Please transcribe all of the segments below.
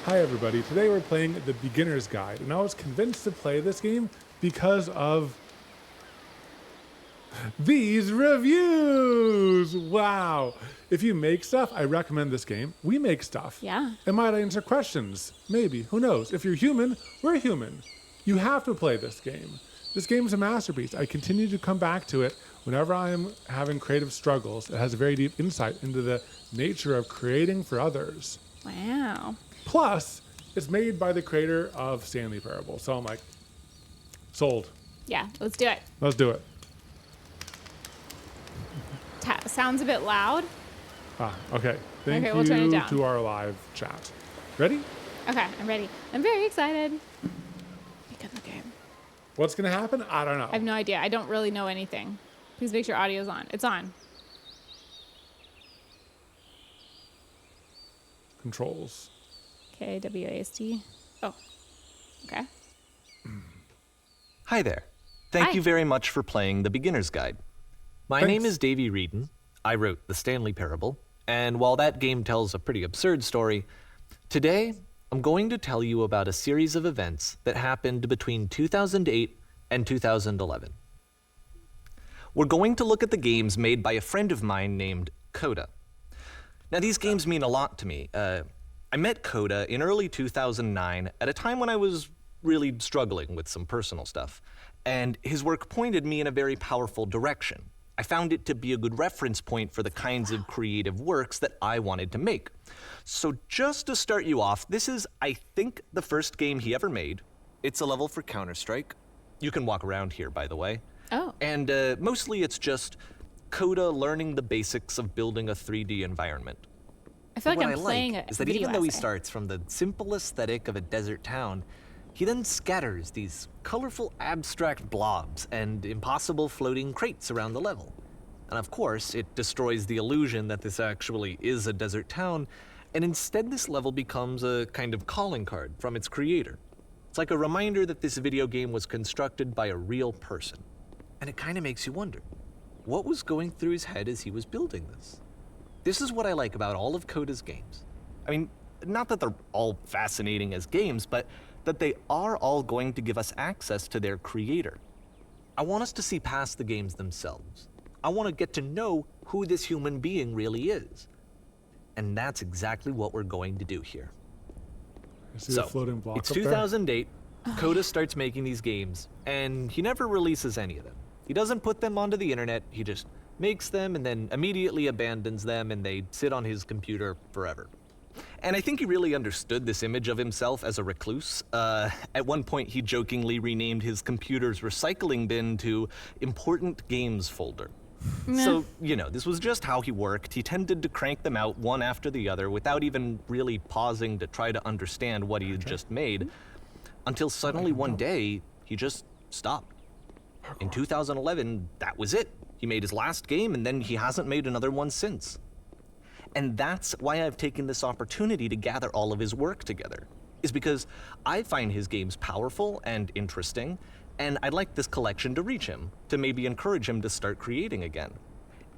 Hi everybody, today we're playing the Beginner's Guide, and I was convinced to play this game because of these reviews! Wow! If you make stuff, I recommend this game. We make stuff. Yeah. It might answer questions. Maybe. Who knows? If you're human, we're human. You have to play this game. This game is a masterpiece. I continue to come back to it whenever I am having creative struggles. It has a very deep insight into the nature of creating for others. Wow. Plus, it's made by the creator of Stanley Parable. So I'm like, sold. Yeah, let's do it. Let's do it. Sounds a bit loud. Okay. Thank Okay, we'll turn it you down. to our live chat. Ready? Okay, I'm ready. I'm very excited. Begin the game. What's going to happen? I don't know. I have no idea. I don't really know anything. Please make sure audio's on. It's on. Controls. KWASD. Oh. Okay. Hi there. Thank Hi. you very much for playing The Beginner's Guide. My Thanks. name is Davey Reedon. I wrote The Stanley Parable, and while that game tells a pretty absurd story, today I'm going to tell you about a series of events that happened between 2008 and 2011. We're going to look at the games made by a friend of mine named Coda. Now, these games mean a lot to me. I met Coda in early 2009 at a time when I was really struggling with some personal stuff, and his work pointed me in a very powerful direction. I found it to be a good reference point for the kinds of creative works that I wanted to make. So just to start you off, this is, I think, the first game he ever made. It's a level for Counter-Strike. You can walk around here, by the way. Oh. And mostly it's just Coda learning the basics of building a 3D environment. I feel like What I'm I playing like a is that video even though he essay. starts from the simple aesthetic of a desert town, he then scatters these colorful abstract blobs and impossible floating crates around the level. And of course, it destroys the illusion that this actually is a desert town, and instead this level becomes a kind of calling card from its creator. It's like a reminder that this video game was constructed by a real person. And it kind of makes you wonder, what was going through his head as he was building this? This is what I like about all of Coda's games. I mean, not that they're all fascinating as games, but that they are all going to give us access to their creator. I want us to see past the games themselves. I want to get to know who this human being really is. And that's exactly what we're going to do here. I see the floating block it's up there. 2008, Coda starts making these games, and he never releases any of them. He doesn't put them onto the internet, he just makes them and then immediately abandons them, and they sit on his computer forever. And I think he really understood this image of himself as a recluse. At one point, he jokingly renamed his computer's recycling bin to Important Games Folder. So, you know, this was just how he worked. He tended to crank them out one after the other without even really pausing to try to understand what he had just made, until suddenly one day, he just stopped. In 2011, that was it. He made his last game, and then he hasn't made another one since. And that's why I've taken this opportunity to gather all of his work together, is because I find his games powerful and interesting, and I'd like this collection to reach him, to maybe encourage him to start creating again.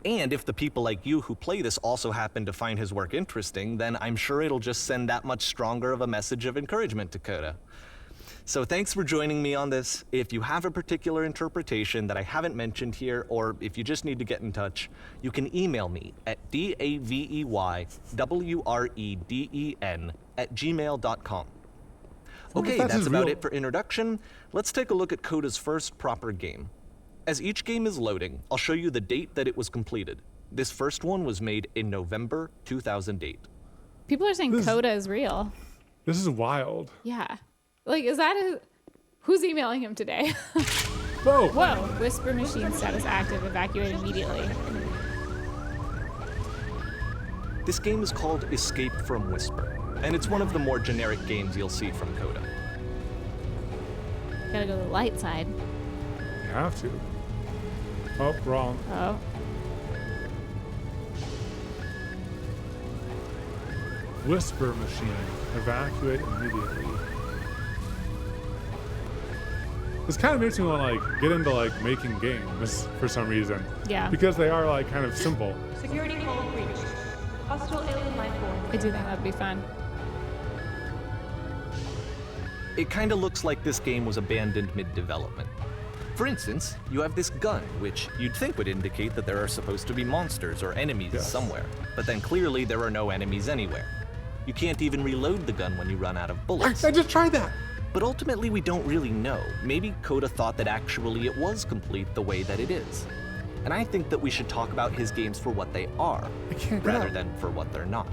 And if the people like you who play this also happen to find his work interesting, then I'm sure it'll just send that much stronger of a message of encouragement to Coda. So thanks for joining me on this. If you have a particular interpretation that I haven't mentioned here, or if you just need to get in touch, you can email me at daveywreden@gmail.com. Okay, that's about it for introduction. Let's take a look at Coda's first proper game. As each game is loading, I'll show you the date that it was completed. This first one was made in November 2008. People are saying Coda is real. This is wild. Yeah. Like, is that who's emailing him today? Whoa! Whoa. Whisper machine status active. Evacuate immediately. This game is called Escape from Whisper, and it's one of the more generic games you'll see from Coda. Gotta go to the light side. You have to. Oh, wrong. Oh. Whisper machine. Evacuate immediately. This kind of makes me want to like get into like making games for some reason. Yeah. Because they are like kind of simple. Security call breached. Hostile alien life form. I do think that'd be fun. It kinda looks like this game was abandoned mid-development. For instance, you have this gun, which you'd think would indicate that there are supposed to be monsters or enemies somewhere, but then clearly there are no enemies anywhere. You can't even reload the gun when you run out of bullets. I just tried that. But ultimately, we don't really know. Maybe Coda thought that actually it was complete the way that it is. And I think that we should talk about his games for what they are, I can't get rather out. than for what they're not.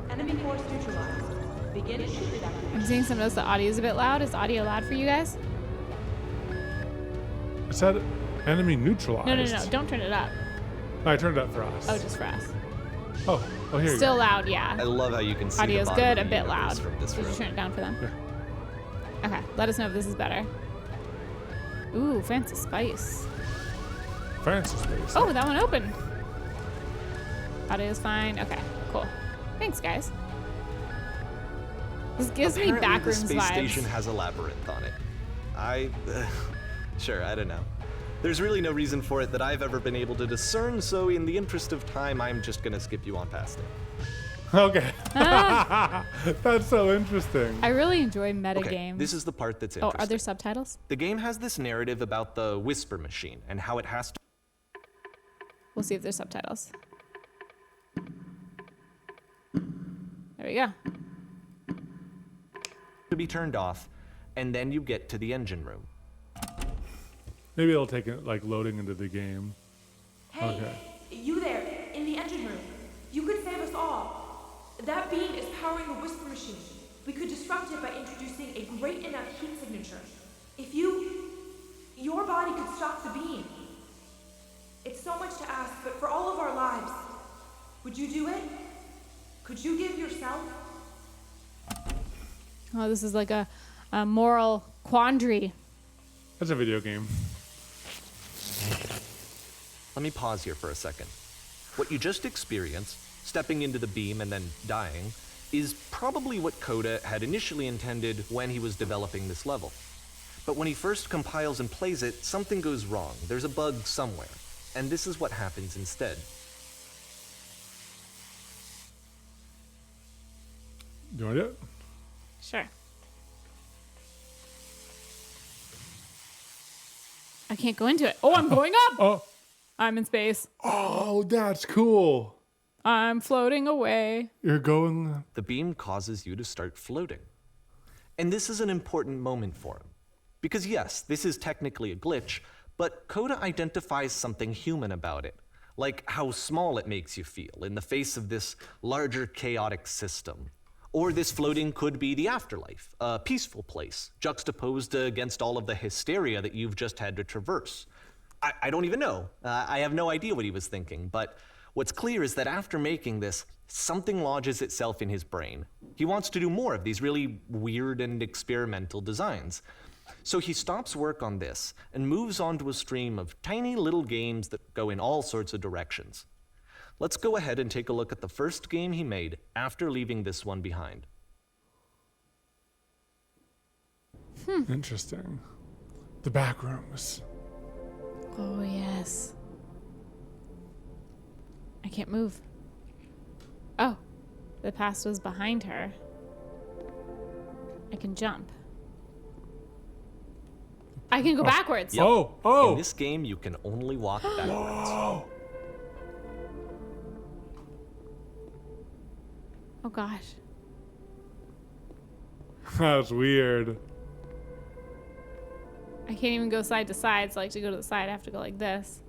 Enemy force neutralized. Begin ship evacuation. I'm seeing some notes. The audio is a bit loud. Is the audio loud for you guys? It said enemy neutralized. No. Don't turn it up. I turned it up for us. Oh, just for us. Oh, here Still you loud, yeah. I love how you can see Audio's the bottom good, of a the bit universe loud. from this Did you room. turn it down for them? Yeah. Okay, let us know if this is better. Ooh, fancy spice. go. Francis, please. Oh, that one opened. Audio's fine. Okay, cool. Thanks, guys. This gives me Apparently the backrooms space vibes. station has a labyrinth on it. Sure, I don't know. There's really no reason for it that I've ever been able to discern, so in the interest of time, I'm just gonna skip you on past it. Okay. That's so interesting. I really enjoy meta Okay, games. this is the part that's Oh, interesting. are there subtitles? The game has this narrative about the whisper machine and how it has We'll see if there's subtitles. There we go. to be turned off, and then you get to the engine room. Maybe it'll take it like loading into the game. Hey, Okay. you there, in the engine room. You could save us all. That beam is powering the whisper machine. We could disrupt it by introducing a great enough heat signature. If your body could stop the beam. It's so much to ask, but for all of our lives, would you do it? Could you give yourself? Oh, this is like a moral quandary. That's a video game. Let me pause here for a second. What you just experienced, stepping into the beam and then dying, is probably what Coda had initially intended when he was developing this level. But when he first compiles and plays it, something goes wrong. There's a bug somewhere. And this is what happens instead. Do you want to do it? Sure. I can't go into it. Oh, I'm going up. Oh. I'm in space. Oh, that's cool. I'm floating away. You're going. The beam causes you to start floating. And this is an important moment for him. Because yes, this is technically a glitch, but Coda identifies something human about it, like how small it makes you feel in the face of this larger chaotic system. Or this floating could be the afterlife, a peaceful place, juxtaposed against all of the hysteria that you've just had to traverse. I don't even know. I have no idea what he was thinking, but what's clear is that after making this, something lodges itself in his brain. He wants to do more of these really weird and experimental designs. So he stops work on this and moves on to a stream of tiny little games that go in all sorts of directions. Let's go ahead and take a look at the first game he made after leaving this one behind. Interesting. The back rooms. Oh, yes. I can't move. Oh, the past was behind her. I can jump. I can go backwards. Yep. Oh. In this game, you can only walk backwards. Oh. Oh, gosh. That's weird. I can't even go side to side, so I like to go to the side. I have to go like this.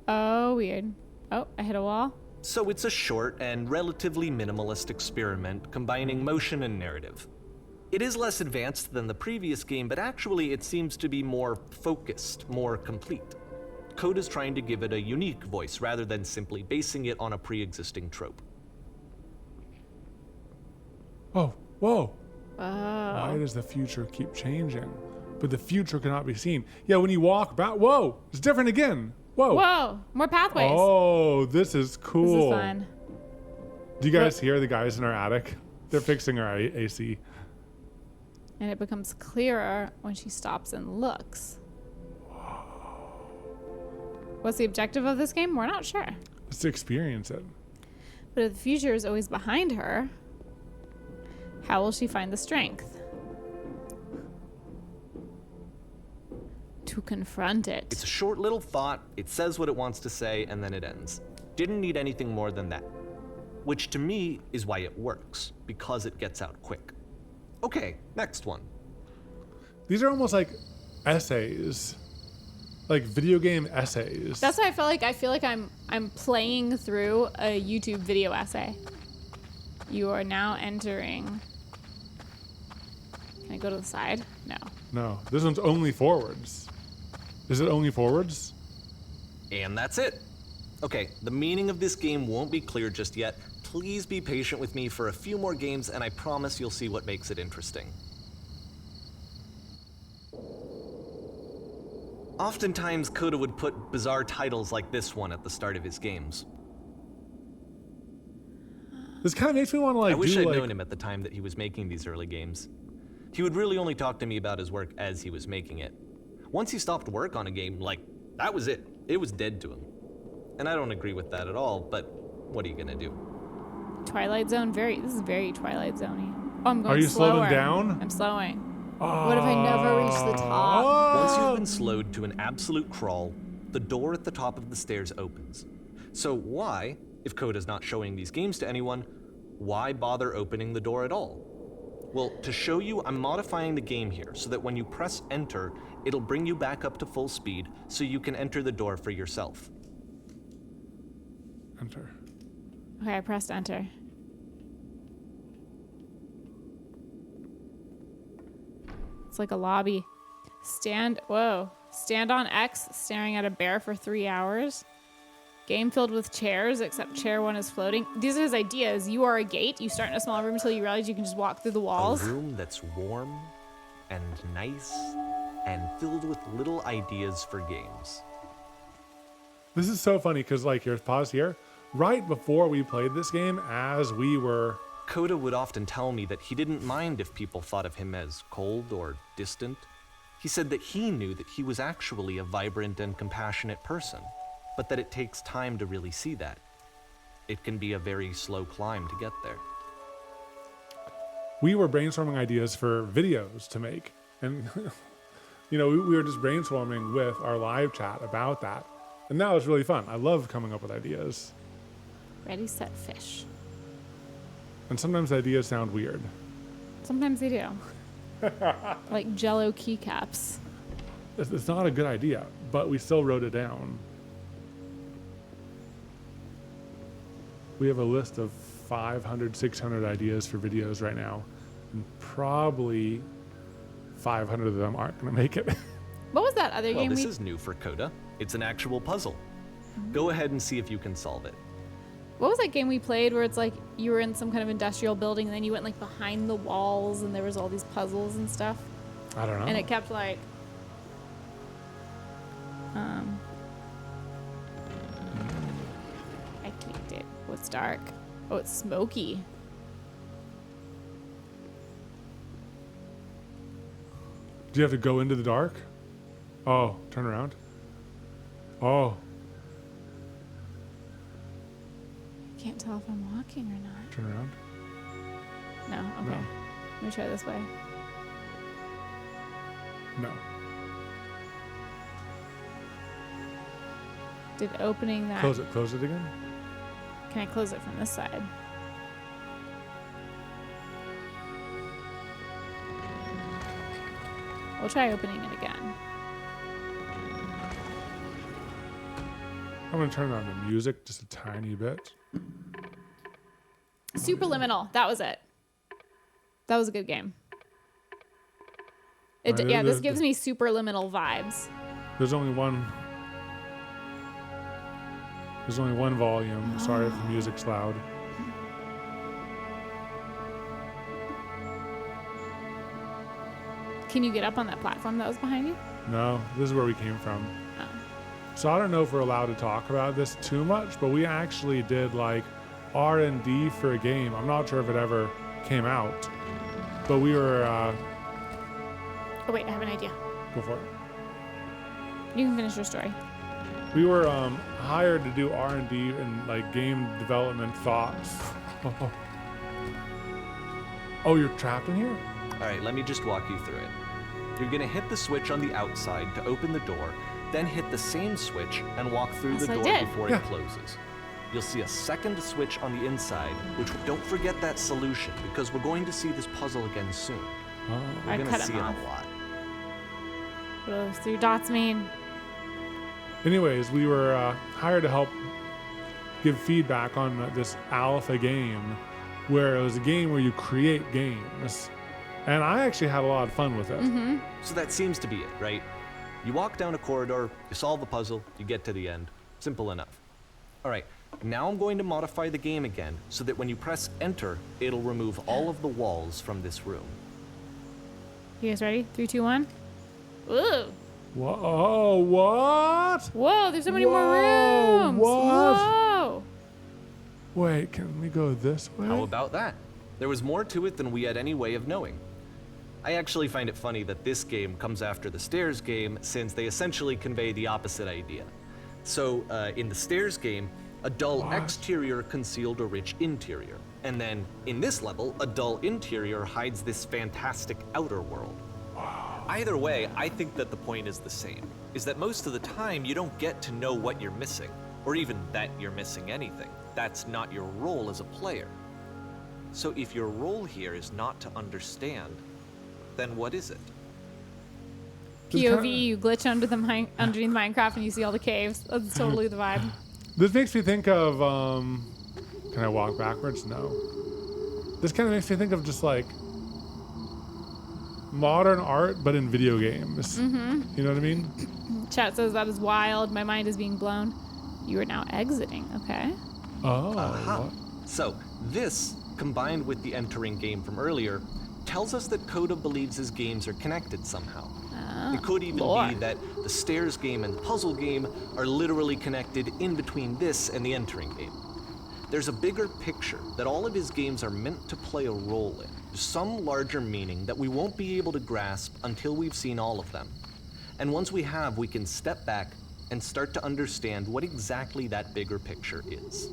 Oh, weird. Oh, I hit a wall. So it's a short and relatively minimalist experiment combining motion and narrative. It is less advanced than the previous game, but actually it seems to be more focused, more complete. Coda's trying to give it a unique voice rather than simply basing it on a pre-existing trope. Oh, whoa. Oh. Why does the future keep changing? But the future cannot be seen. Yeah, when you walk back, whoa, it's different again. Whoa. Whoa, more pathways. Oh, this is cool. This is fun. Do you guys hear the guys in our attic? They're fixing our AC. And it becomes clearer when she stops and looks. What's the objective of this game? We're not sure. Let's experience it. But if the future is always behind her, How will she find the strength to confront it? It's a short little thought, it says what it wants to say, and then it ends. Didn't need anything more than that. Which to me is why it works, because it gets out quick. Okay, next one. These are almost like essays, like video game essays. That's why I feel like I'm playing through a YouTube video essay. You are now entering. Can I go to the side? No. No, this one's only forwards. Is it only forwards? And that's it. Okay, the meaning of this game won't be clear just yet. Please be patient with me for a few more games, and I promise you'll see what makes it interesting. Oftentimes, Coda would put bizarre titles like this one at the start of his games. This kind of makes me want to like. I wish do, I'd like, known him at the time that he was making these early games. He would really only talk to me about his work as he was making it. Once he stopped work on a game, like, that was it. It was dead to him. And I don't agree with that at all, but what are you gonna do? Twilight Zone, this is very Twilight Zone-y. Oh, I'm going Are you slower. slowing down? I'm slowing. What if I never reach the top? Once you've been slowed to an absolute crawl, the door at the top of the stairs opens. So why, if Coda's not showing these games to anyone, why bother opening the door at all? Well, to show you, I'm modifying the game here so that when you press enter, it'll bring you back up to full speed so you can enter the door for yourself. Enter. Okay, I pressed enter. It's like a lobby. Stand on X, staring at a bear for 3 hours. Game filled with chairs, except chair 1 is floating. These are his ideas. You are a gate. You start in a small room until you realize you can just walk through the walls. A room that's warm and nice and filled with little ideas for games. This is so funny because, like, here's pause here. Right before we played this game, as we were. Coda would often tell me that he didn't mind if people thought of him as cold or distant. He said that he knew that he was actually a vibrant and compassionate person, but that it takes time to really see that. It can be a very slow climb to get there. We were brainstorming ideas for videos to make. And, you know, we were just brainstorming with our live chat about that. And that was really fun. I love coming up with ideas. Ready, set, fish. And sometimes ideas sound weird. Sometimes they do. Like Jello keycaps. It's not a good idea, but we still wrote it down. We have a list of 500, 600 ideas for videos right now. And probably 500 of them aren't going to make it. What was that other Well, game this is new for Coda. It's an actual puzzle. Go ahead and see if you can solve it. What was that game we played where it's like you were in some kind of industrial building and then you went like behind the walls and there was all these puzzles and stuff? I don't know. And it kept like I clicked it. Oh, it's dark. Oh, it's smoky. Do you have to go into the dark? Oh, turn around. Oh, Can't tell if I'm walking or not. turn around. No, okay. No. Let me try this way. No. Did opening that Close it. Close it again. Can I close it from this side? We'll try opening it again. I'm going to turn on the music just a tiny bit. Superliminal. That was it. That was a good game. Right, Yeah, this the- gives me superliminal vibes. There's only one. There's only one volume. Sorry if the music's loud. Can you get up on that platform that was behind you? No, this is where we came from. Oh. So I don't know if we're allowed to talk about this too much, but we actually did like R&D for a game. I'm not sure if it ever came out, but we were. Oh wait, I have an idea. Go for it. You can finish your story. We were hired to do R&D and like game development thoughts. Oh, you're trapped in here? All right, let me just walk you through it. You're gonna hit the switch on the outside to open the door, then hit the same switch and walk through the That's door what I did. before Yeah. it closes. You'll see a second switch on the inside, which don't forget that solution because we're going to see this puzzle again soon. Oh. We're I gonna cut see him it a off. lot. What do those 3 dots mean? Anyways, we were hired to help give feedback on this alpha game where it was a game where you create games. And I actually had a lot of fun with it. So that seems to be it, right? You walk down a corridor, you solve a puzzle, you get to the end. Simple enough. All right, now I'm going to modify the game again so that when you press enter, it'll remove all of the walls from this room. You guys ready? 3, 2, 1. Ooh. Whoa, what? Whoa, there's so many more Whoa, rooms. what? Whoa. Wait, can we go this way? How about that? There was more to it than we had any way of knowing. I actually find it funny that this game comes after the stairs game since they essentially convey the opposite idea. So, in the stairs game, a dull What? exterior concealed a rich interior. And then, in this level, a dull interior hides this fantastic outer world. Either way, I think that the point is the same, is that most of the time you don't get to know what you're missing, or even that you're missing anything. That's not your role as a player. So if your role here is not to understand, then what is it? Just POV, kinda- you glitch underneath Minecraft and you see all the caves. That's totally the vibe. This makes me think of, can I walk backwards? No. This kind of makes me think of just like modern art, but in video games. Mm-hmm. You know what I mean? Chat says that is wild. My mind is being blown. You are now exiting, okay? Oh. Aha. So this, combined with the entering game from earlier, tells us that Coda believes his games are connected somehow. It could even lore. be that the stairs game and the puzzle game are literally connected in between this and the entering game. There's a bigger picture that all of his games are meant to play a role in, some larger meaning that we won't be able to grasp until we've seen all of them. And once we have, we can step back and start to understand what exactly that bigger picture is.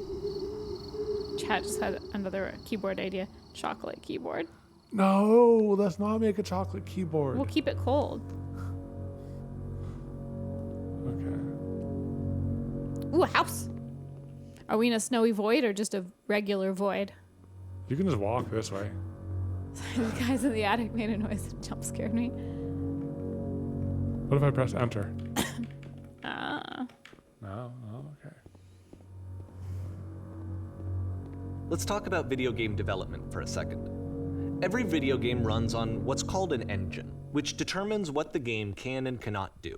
Chat just had another keyboard idea. Chocolate keyboard. No, let's not make a chocolate keyboard. We'll keep it cold. Okay. Ooh, a house. Are we in a snowy void or just a regular void? You can just walk this way. The guys in the attic made a noise that jump scared me. What if I press enter? Ah. No? Oh, okay. Let's talk about video game development for a second. Every video game runs on what's called an engine, which determines what the game can and cannot do.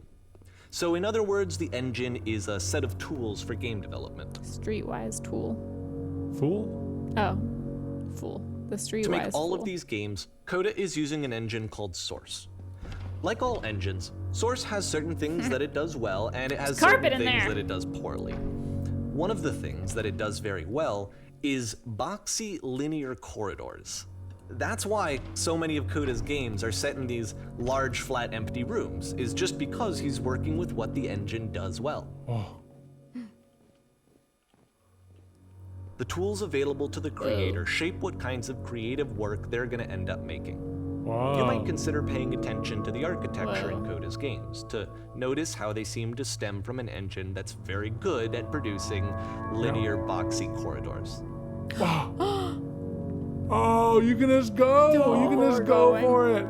So in other words, the engine is a set of tools for game development. Streetwise tool. Fool? Oh. Fool. The streetwise To make all fool. of these games, Coda is using an engine called Source. Like all engines, Source has certain things that it does well, and it has carpet certain in things there. that it does poorly. One of the things that it does very well is boxy linear corridors. That's why so many of Coda's games are set in these large, flat, empty rooms, is just because he's working with what the engine does well. Oh. The tools available to the creator shape what kinds of creative work they're going to end up making. Wow. You might consider paying attention to the architecture in Whoa. Coda's games to notice how they seem to stem from an engine that's very good at producing linear, boxy corridors. Oh, you can just go. You can we're just go going. for it.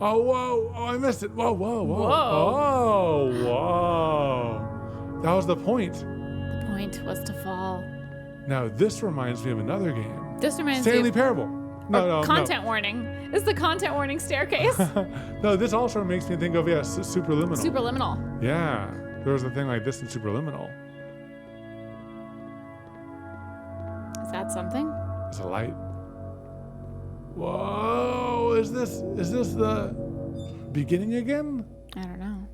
Oh, whoa. Oh, I missed it. Whoa, whoa, whoa. Whoa. Oh, whoa. That was the point. The point was to fall. Now, this reminds me of another game. This reminds Stanley me of Parable. No, content warning. This is the content warning staircase. No, this also makes me think of, yes, Superliminal. Superliminal. Yeah. There was a thing like this in Superliminal. Is that something? It's a light. Whoa, is this the beginning again? I don't know.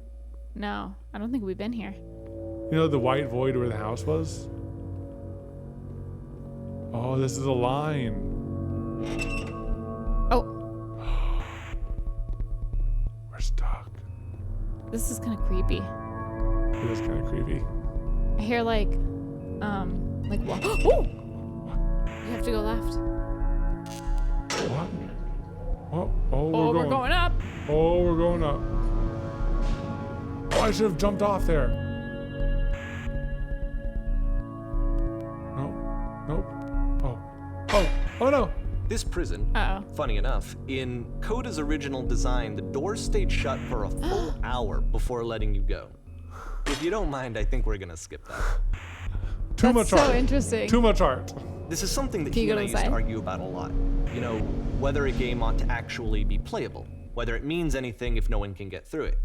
No, I don't think we've been here. You know the white void where the house was? Oh, this is a line. Oh, We're stuck. this is kind of creepy. It is kind of creepy. I hear like what? Oh! You have to go left. Oh, we're going up. Oh, we're going up. Oh, I should have jumped off there. Nope. Oh no. This prison, Uh-oh. funny enough, in Coda's original design, the doors stayed shut for a full hour before letting you go. If you don't mind, I think we're gonna skip that. Too much art. So interesting. Too much art. This is something that Can he you and I go used to inside? argue about a lot. You know, whether a game ought to actually be playable, whether it means anything if no one can get through it.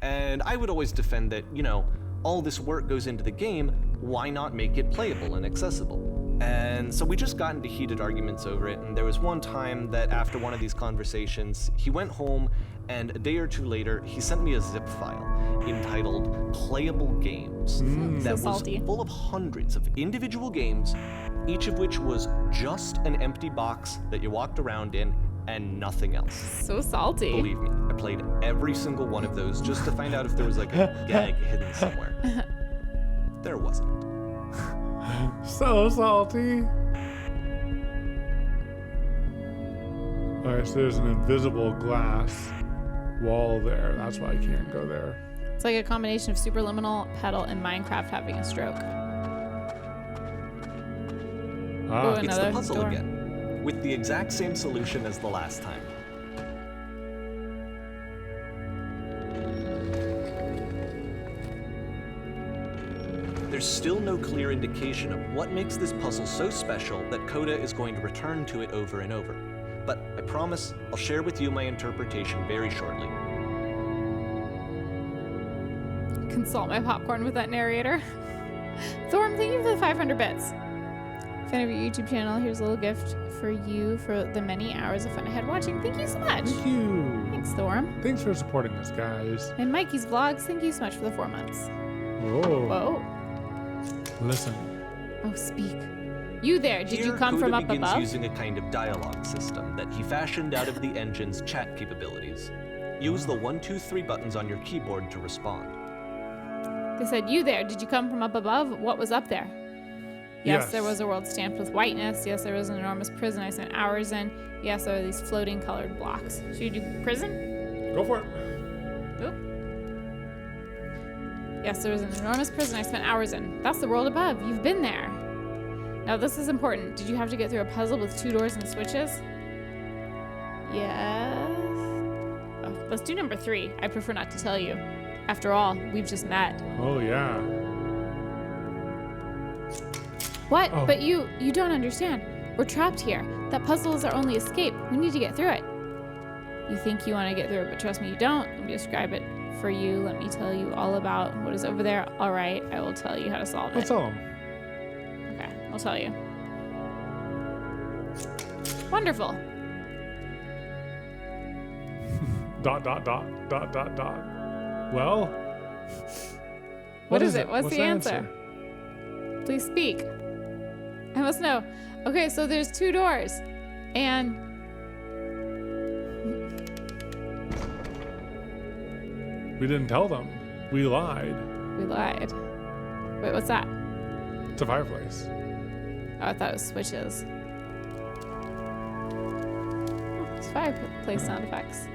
And I would always defend that, you know, all this work goes into the game, why not make it playable and accessible? And so we just got into heated arguments over it, and there was one time that after one of these conversations, he went home, and a day or two later, he sent me a zip file entitled Playable Games that So was salty. full of hundreds of individual games, each of which was just an empty box that you walked around in and nothing else. So salty. Believe me, I played every single one of those just to find out if there was like a gag hidden somewhere. There wasn't. So salty. Alright, so there's an invisible glass wall there. That's why I can't go there. It's like a combination of Superliminal, Pedal, and Minecraft having a stroke. Ah, Ooh, It's the Another puzzle door. again, with the exact same solution as the last time. There's still no clear indication of what makes this puzzle so special that Coda is going to return to it over and over. But I promise I'll share with you my interpretation very shortly. Consult my popcorn with that narrator. Thorm, thank you for the 500 bits. Fan of your YouTube channel, here's a little gift for you for the many hours of fun I had watching. Thank you so much. thank you. Thanks, Thorm. Thanks for supporting us, guys. And Mikey's vlogs, thank you so much for the 4 months. Whoa. Whoa. Listen. Oh, speak. You there, did you Here, come Coda from up begins above? using a kind of dialogue system that he fashioned out of the engine's chat capabilities. Use the 1, 2, 3 buttons on your keyboard to respond. They said, you there, did you come from up above? What was up there? Yes, Yes. there was a world stamped with whiteness. Yes, there was an enormous prison I spent hours in. Yes, there are these floating colored blocks. Should you do prison? Go for it. Oop. Yes, there was an enormous prison I spent hours in. That's the world above. You've been there. Now, this is important. Did you have to get through a puzzle with 2 doors and switches? Yes. Oh, let's do number 3. I prefer not to tell you. After all, we've just met. Oh, yeah. What? Oh. But you don't understand. We're trapped here. That puzzle is our only escape. We need to get through it. You think you want to get through it, but trust me, you don't. Let me describe it for you. Let me tell you all about what is over there. All right, I will tell you how to solve Let's it. tell them. Okay, I'll tell you. Wonderful. ... Well? What is it? What's What's the the answer? Please speak. I must know. Okay, so there's 2 doors. And We didn't tell them. We lied. we lied. Wait, what's that? It's a fireplace. Oh, I thought it was switches. It's fireplace sound effects.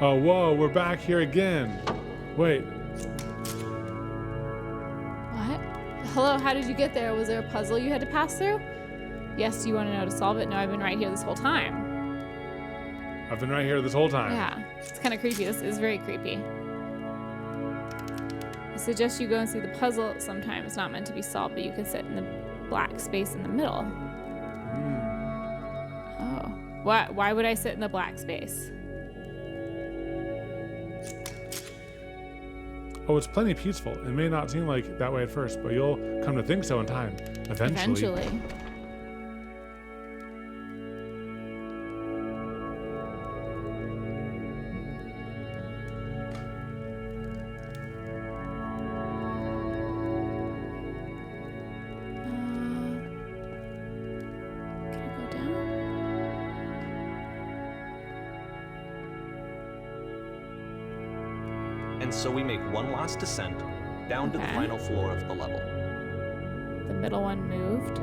Oh, whoa, we're back here again. Wait. What? Hello, how did you get there? Was there a puzzle you had to pass through? Yes, do you want to know how to solve it? No, I've been right here this whole time. I've been right here this whole time. Yeah, it's kind of creepy. This is very creepy. I suggest you go and see the puzzle sometime. It's not meant to be solved, but you can sit in the black space in the middle. Oh. Why would I sit in the black space? Oh, it's plenty peaceful. It may not seem like that way at first, but you'll come to think so in time. Eventually. Can I go down? And so we make one last descent down to the Okay. final floor of the level. The middle one moved.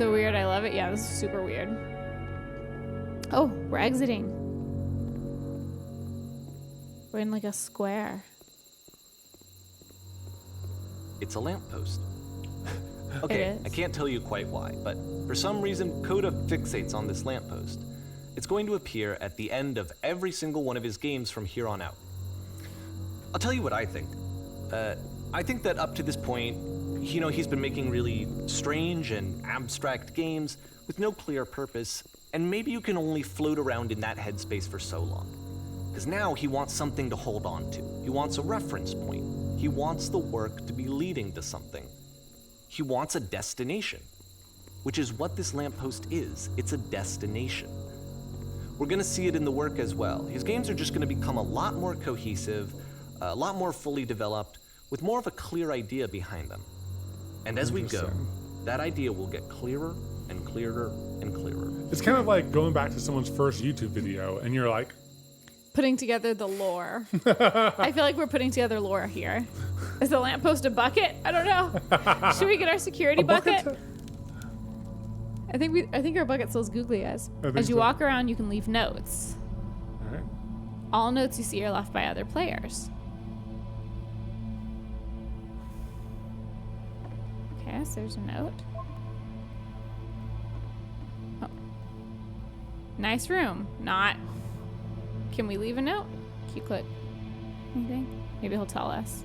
So weird. I love it. Yeah, this is super weird. Oh, we're exiting. We're in like a square. It's a lamppost. It Okay, is. I can't tell you quite why, but for some reason, Coda fixates on this lamppost. It's going to appear at the end of every single one of his games from here on out. I'll tell you what I think. I think that up to this point, he's been making really strange and abstract games with no clear purpose, and maybe you can only float around in that headspace for so long. Because now he wants something to hold on to. He wants a reference point. He wants the work to be leading to something. He wants a destination, which is what this lamppost is. It's a destination. We're gonna see it in the work as well. His games are just gonna become a lot more cohesive, a lot more fully developed, with more of a clear idea behind them. And as we go, Interesting. that idea will get clearer and clearer and clearer. It's kind of like going back to someone's first YouTube video and you're like, Putting together the lore. I feel like we're putting together lore here. Is the lamppost a bucket? I don't know. Should we get our security a bucket? bucket? I think our bucket sells googly eyes. I think As you so. walk around, you can leave notes. All right. All notes you see are left by other players. Okay, so there's a note. Oh. Nice room. Not. Can we leave a note? Can you click anything? Maybe he'll tell us.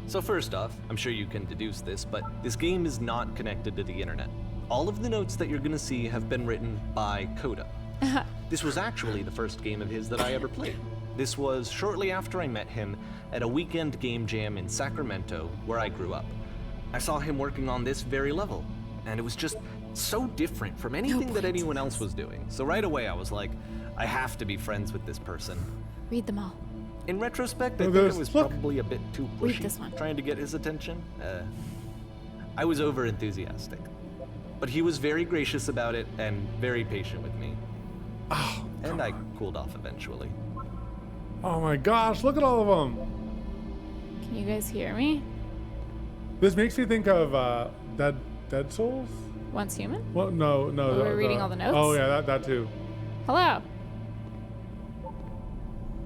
So first off, I'm sure you can deduce this, but this game is not connected to the internet. All of the notes that you're gonna see have been written by Coda. This was actually the first game of his that I ever played. This was shortly after I met him at a weekend game jam in Sacramento, where I grew up. I saw him working on this very level, and it was just so different from anything that anyone else was doing. So right away I was like, I have to be friends with this person. Read them all. In retrospect, I Oh, think I there's- was look. probably a bit too Read pushy, this one. trying to get his attention. I was over enthusiastic, but he was very gracious about it and very patient with me. Oh, And I cooled off eventually. oh my gosh, look at all of them. Can you guys hear me? This makes me think of Dead Souls? Once human? Well, no. Oh, we're reading all the notes? Oh, yeah, that too. Hello.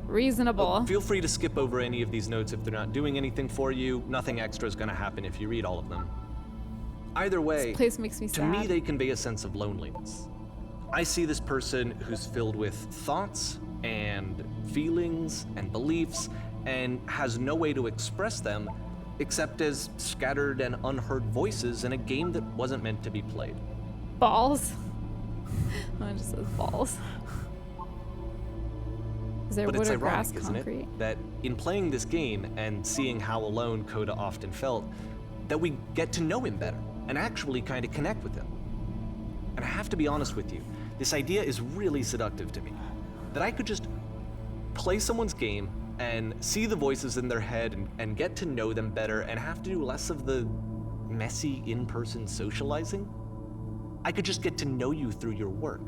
Reasonable. Feel free to skip over any of these notes if they're not doing anything for you. Nothing extra is going to happen if you read all of them. Either way, This place makes me to sad. me they convey a sense of loneliness. I see this person who's filled with thoughts and feelings and beliefs and has no way to express them except as scattered and unheard voices in a game that wasn't meant to be played. Balls. Oh, it just says balls. Is there But wood it's or grass ironic, isn't concrete? it, that in playing this game and seeing how alone Coda often felt, that we get to know him better and actually kind of connect with him. And I have to be honest with you, this idea is really seductive to me. That I could just play someone's game and see the voices in their head and get to know them better and have to do less of the messy in-person socializing. I could just get to know you through your work.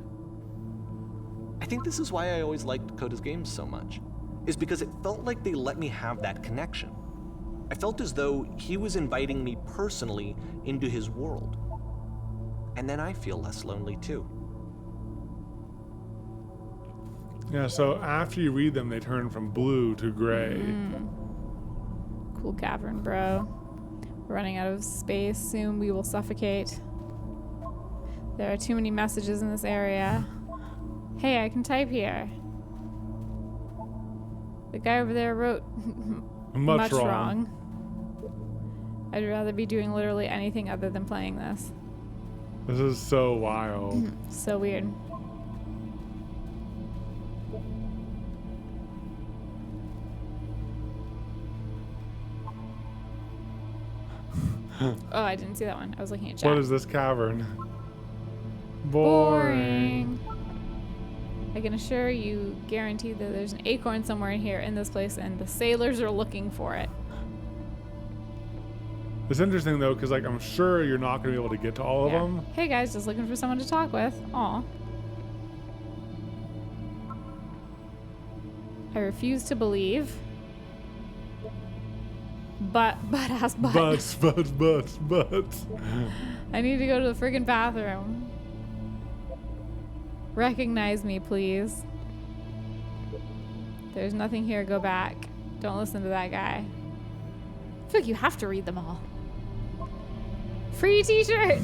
I think this is why I always liked Coda's games so much, is because it felt like they let me have that connection. I felt as though he was inviting me personally into his world. And then I feel less lonely too. Yeah, so after you read them, they turn from blue to gray. Cool cavern, bro. We're running out of space. Soon we will suffocate. There are too many messages in this area. Hey, I can type here. The guy over there wrote Much wrong. wrong. I'd rather be doing literally anything other than playing this. This is so wild. So weird. Oh, I didn't see that one. I was looking at chat. What is this cavern? Boring. I can assure you, guarantee that there's an acorn somewhere in here in this place, and the sailors are looking for it. It's interesting though, because like I'm sure you're not going to be able to get to all of Yeah. them. Hey guys, just looking for someone to talk with. Aw. I refuse to believe Butt ass butt. Butts. I need to go to the friggin' bathroom. Recognize me, please. There's nothing here. Go back. Don't listen to that guy. I feel like you have to read them all. Free t-shirt!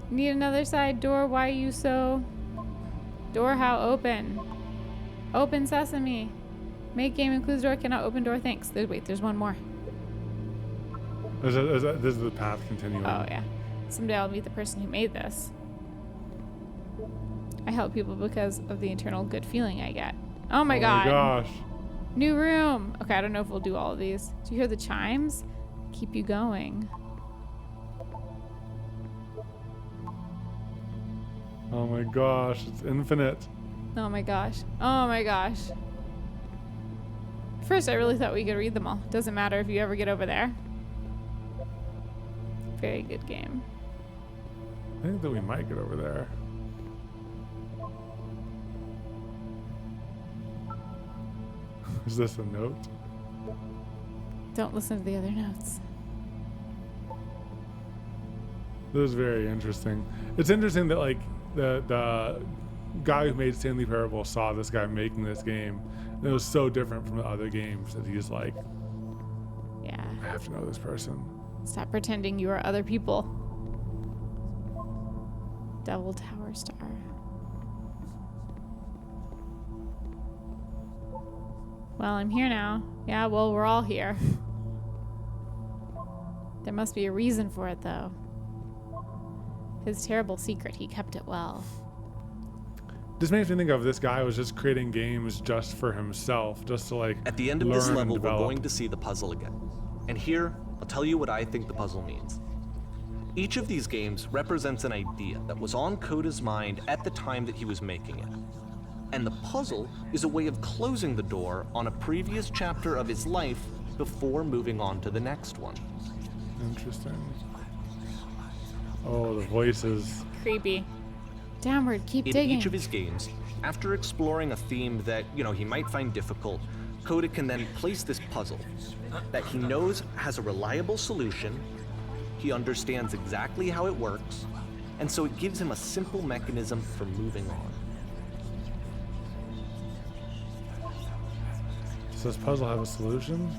Need another side door. Why are you so... Door how open? Open sesame. Make game includes door. Cannot open door. Thanks. There's one more. This is the path continuing. Oh, yeah. Someday I'll meet the person who made this. I help people because of the internal good feeling I get. Oh my god. Oh my gosh. New room. Okay, I don't know if we'll do all of these. Do you hear the chimes? Keep you going. Oh my gosh, it's infinite. Oh my gosh. Oh my gosh. First, I really thought we could read them all. Doesn't matter if you ever get over there. Very good game. I think that we might get over there. Is this a note? Don't listen to the other notes. This is very interesting. It's interesting that like the guy who made Stanley Parable saw this guy making this game. And it was so different from the other games that he's like, Yeah. I have to know this person. Stop pretending you are other people. Devil Tower Star. Well, I'm here now. Yeah, well, we're all here. There must be a reason for it, though. His terrible secret, he kept it well. This makes me think of this guy was just creating games just for himself, just to like At the end of learn this and level, we're develop. going to see the puzzle again. And here, I'll tell you what I think the puzzle means. Each of these games represents an idea that was on Coda's mind at the time that he was making it. And the puzzle is a way of closing the door on a previous chapter of his life before moving on to the next one. Interesting. Oh, the voices. Creepy. Downward, keep In digging. each of his games, after exploring a theme that, he might find difficult, Coda can then place this puzzle that he knows has a reliable solution, he understands exactly how it works, and so it gives him a simple mechanism for moving on. Does this puzzle have a solution?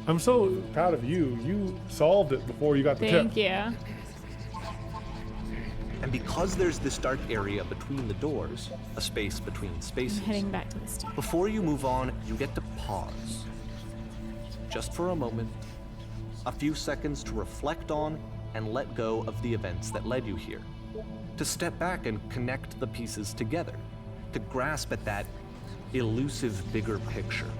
I'm so proud of you. You solved it before you got the Thank tip. you. And because there's this dark area between the doors, a space between I'm spaces, heading back to the start. before you move on, you get to pause. Just for a moment, a few seconds to reflect on and let go of the events that led you here. To step back and connect the pieces together. To grasp at that elusive bigger picture.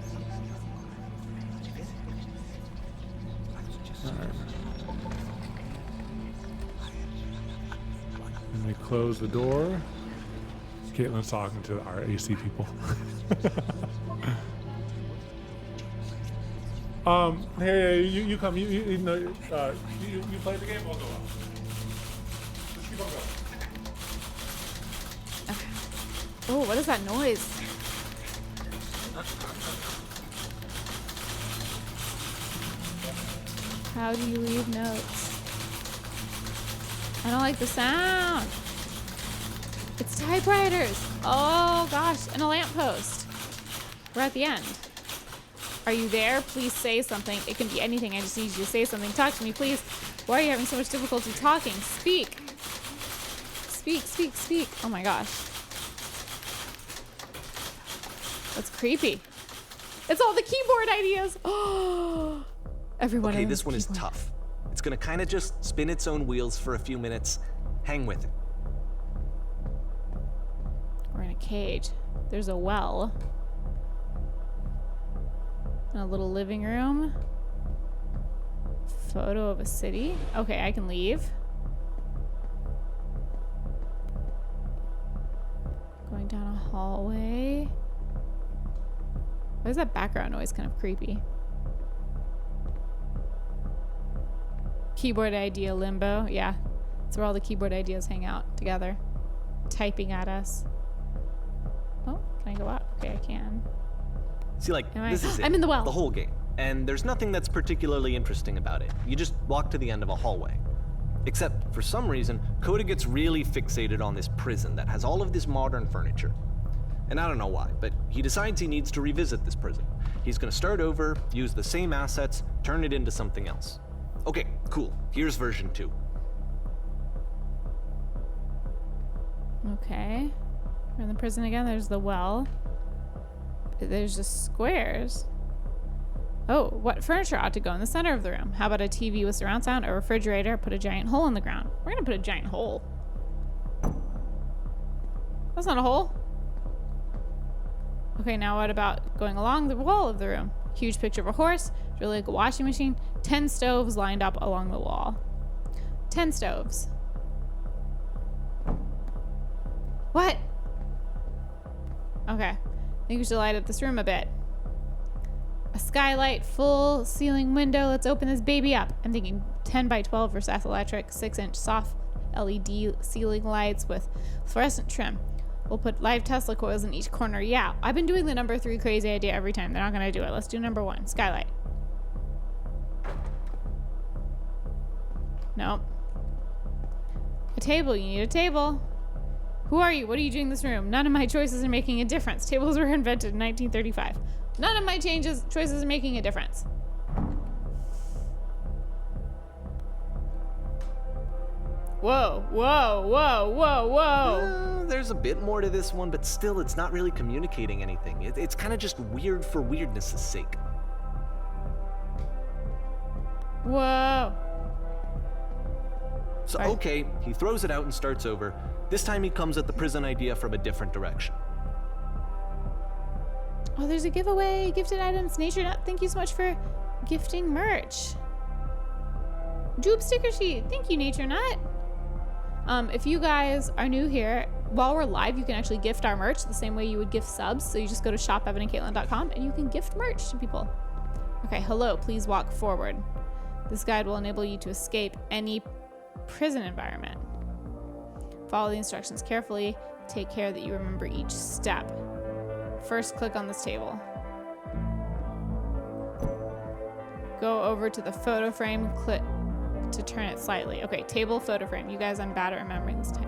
And we close the door. Katelyn's talking to our AC people. Hey, you come. You know, you play the game. I'll go up. Just keep on going. Oh, what is that noise? How do you leave notes? I don't like the sound. It's typewriters. Oh gosh, and a lamppost. We're at the end. Are you there? Please say something. It can be anything. I just need you to say something. Talk to me, please. Why are you having so much difficulty talking? Speak. Speak, speak, speak. Oh my gosh. That's creepy. It's all the keyboard ideas. Oh, everyone. Okay, this one is tough. It's gonna kind of just spin its own wheels for a few minutes. Hang with it. We're in a cage. There's a well. And a little living room. Photo of a city. Okay, I can leave. Going down a hallway. Why is that background noise kind of creepy? Keyboard idea limbo. Yeah, that's where all the keyboard ideas hang out together. Typing at us. Oh, can I go up? Okay, I can. See, like, Am I- this is it. I'm in the well. The whole game. And there's nothing that's particularly interesting about it. You just walk to the end of a hallway. Except, for some reason, Coda gets really fixated on this prison that has all of this modern furniture. And I don't know why, but he decides he needs to revisit this prison. He's gonna start over, use the same assets, turn it into something else. Okay, cool. Here's version 2. Okay. We're in the prison again. There's the well. There's just squares. Oh, what furniture ought to go in the center of the room? How about a TV with surround sound, a refrigerator, put a giant hole in the ground? We're gonna put a giant hole. That's not a hole. Okay, now what about going along the wall of the room? Huge picture of a horse, really like a washing machine, 10 stoves lined up along the wall. 10 stoves. What? Okay, I think we should light up this room a bit. A skylight, full ceiling window. Let's open this baby up. I'm thinking 10 by 12 Versace electric, 6-inch soft LED ceiling lights with fluorescent trim. We'll put live Tesla coils in each corner. Yeah, I've been doing the number 3 crazy idea every time. They're not gonna do it. Let's do number 1, skylight. Nope. A table, you need a table. Who are you? What are you doing in this room? None of my choices are making a difference. Tables were invented in 1935. None of my choices are making a difference. Whoa, whoa, whoa, whoa, whoa. There's a bit more to this one, but still, it's not really communicating anything. It's kind of just weird for weirdness' sake. Whoa. So, Sorry. okay, he throws it out and starts over. This time he comes at the prison idea from a different direction. Oh, there's a giveaway. Gifted items. Nature Nut, thank you so much for gifting merch. Jube sticker sheet. Thank you, Nature Nut. If you guys are new here, while we're live, you can actually gift our merch the same way you would gift subs. So you just go to shopevanandcaitlin.com and you can gift merch to people. Okay, hello, please walk forward. This guide will enable you to escape any prison environment. Follow the instructions carefully. Take care that you remember each step. First, click on this table. Go over to the photo frame, click to turn it slightly. Okay, table, photo frame. You guys, I'm bad at remembering this time.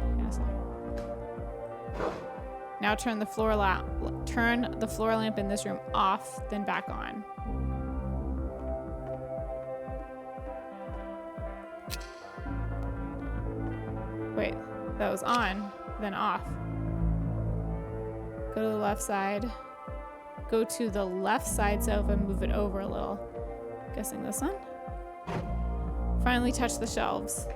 Now turn the floor lamp in this room off, then back on. Wait, that was on, then off. Go to the left side. Go to the left side sofa and move it over a little. Guessing this one. Finally touch the shelves.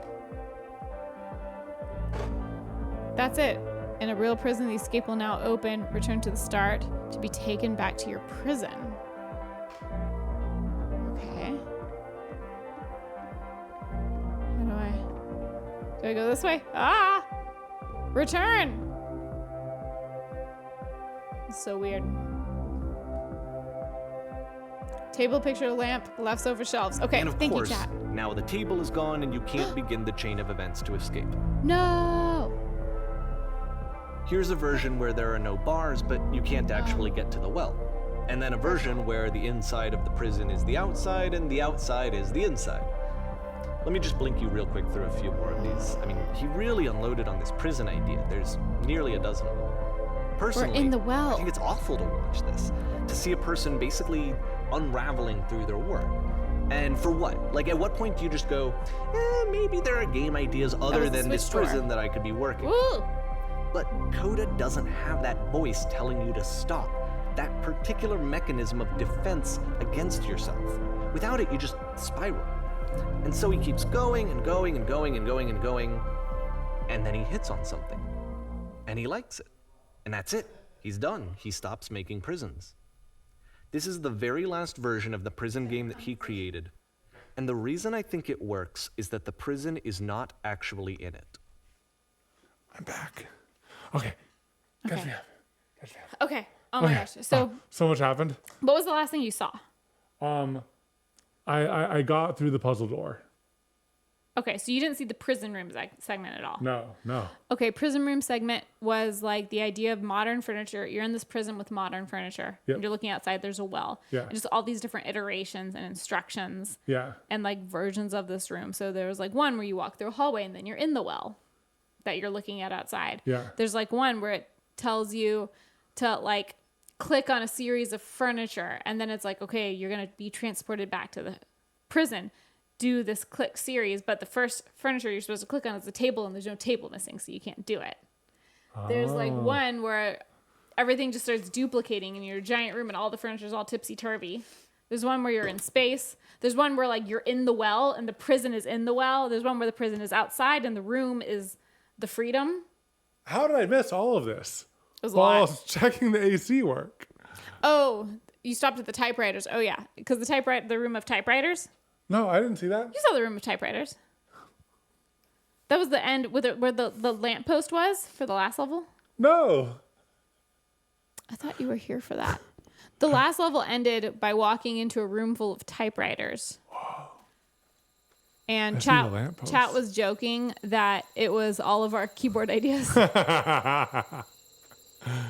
That's it. In a real prison, the escape will now open. Return to the start to be taken back to your prison. Okay. Do I go this way? Ah! Return! It's so weird. Table, picture, lamp, left sofa, shelves. Okay, And of thank course, you, chat. now the table is gone and you can't begin the chain of events to escape. No! Here's a version where there are no bars, but you can't actually get to the well. And then a version where the inside of the prison is the outside and the outside is the inside. Let me just blink you real quick through a few more of these. I mean, he really unloaded on this prison idea. There's nearly a dozen of them. Personally, We're in the well. I think it's awful to watch this. To see a person basically unraveling through their work. And for what? Like, at what point do you just go, maybe there are game ideas other was the than this Switch door. prison that I could be working? Woo! But Coda doesn't have that voice telling you to stop. That particular mechanism of defense against yourself. Without it, you just spiral. And so he keeps going and going and going and going and going, and then he hits on something. And he likes it. And that's it. He's done. He stops making prisons. This is the very last version of the prison game that he created. And the reason I think it works is that the prison is not actually in it. I'm back. Okay. Catch Okay. me up. Okay. Oh my gosh. So, So much happened. what was the last thing you saw? I got through the puzzle door. Okay, so you didn't see the prison room segment at all. No. Okay, prison room segment was like the idea of modern furniture. You're in this prison with modern furniture. Yep. And you're looking outside, there's a well. Yeah. And just all these different iterations and instructions. Yeah. And like versions of this room. So there was like one where you walk through a hallway and then you're in the well that you're looking at outside. Yeah. There's like one where it tells you to like click on a series of furniture and then it's like, okay, you're going to be transported back to the prison. Do this click series, but the first furniture you're supposed to click on is the table and there's no table missing, so you can't do it. There's like one where everything just starts duplicating in your giant room and all the furniture's all tipsy-turvy. There's one where you're in space. There's one where like you're in the well and the prison is in the well. There's one where the prison is outside and the room is the freedom. How did I miss all of this? It was a While I lot. was checking the AC work. Oh, you stopped at the typewriters. Oh yeah, because the room of typewriters. No, I didn't see that. You saw the room of typewriters. That was the end where the lamppost was for the last level. No. I thought you were here for that. The last level ended by walking into a room full of typewriters. Whoa. And I see the lamppost. chat was joking that it was all of our keyboard ideas.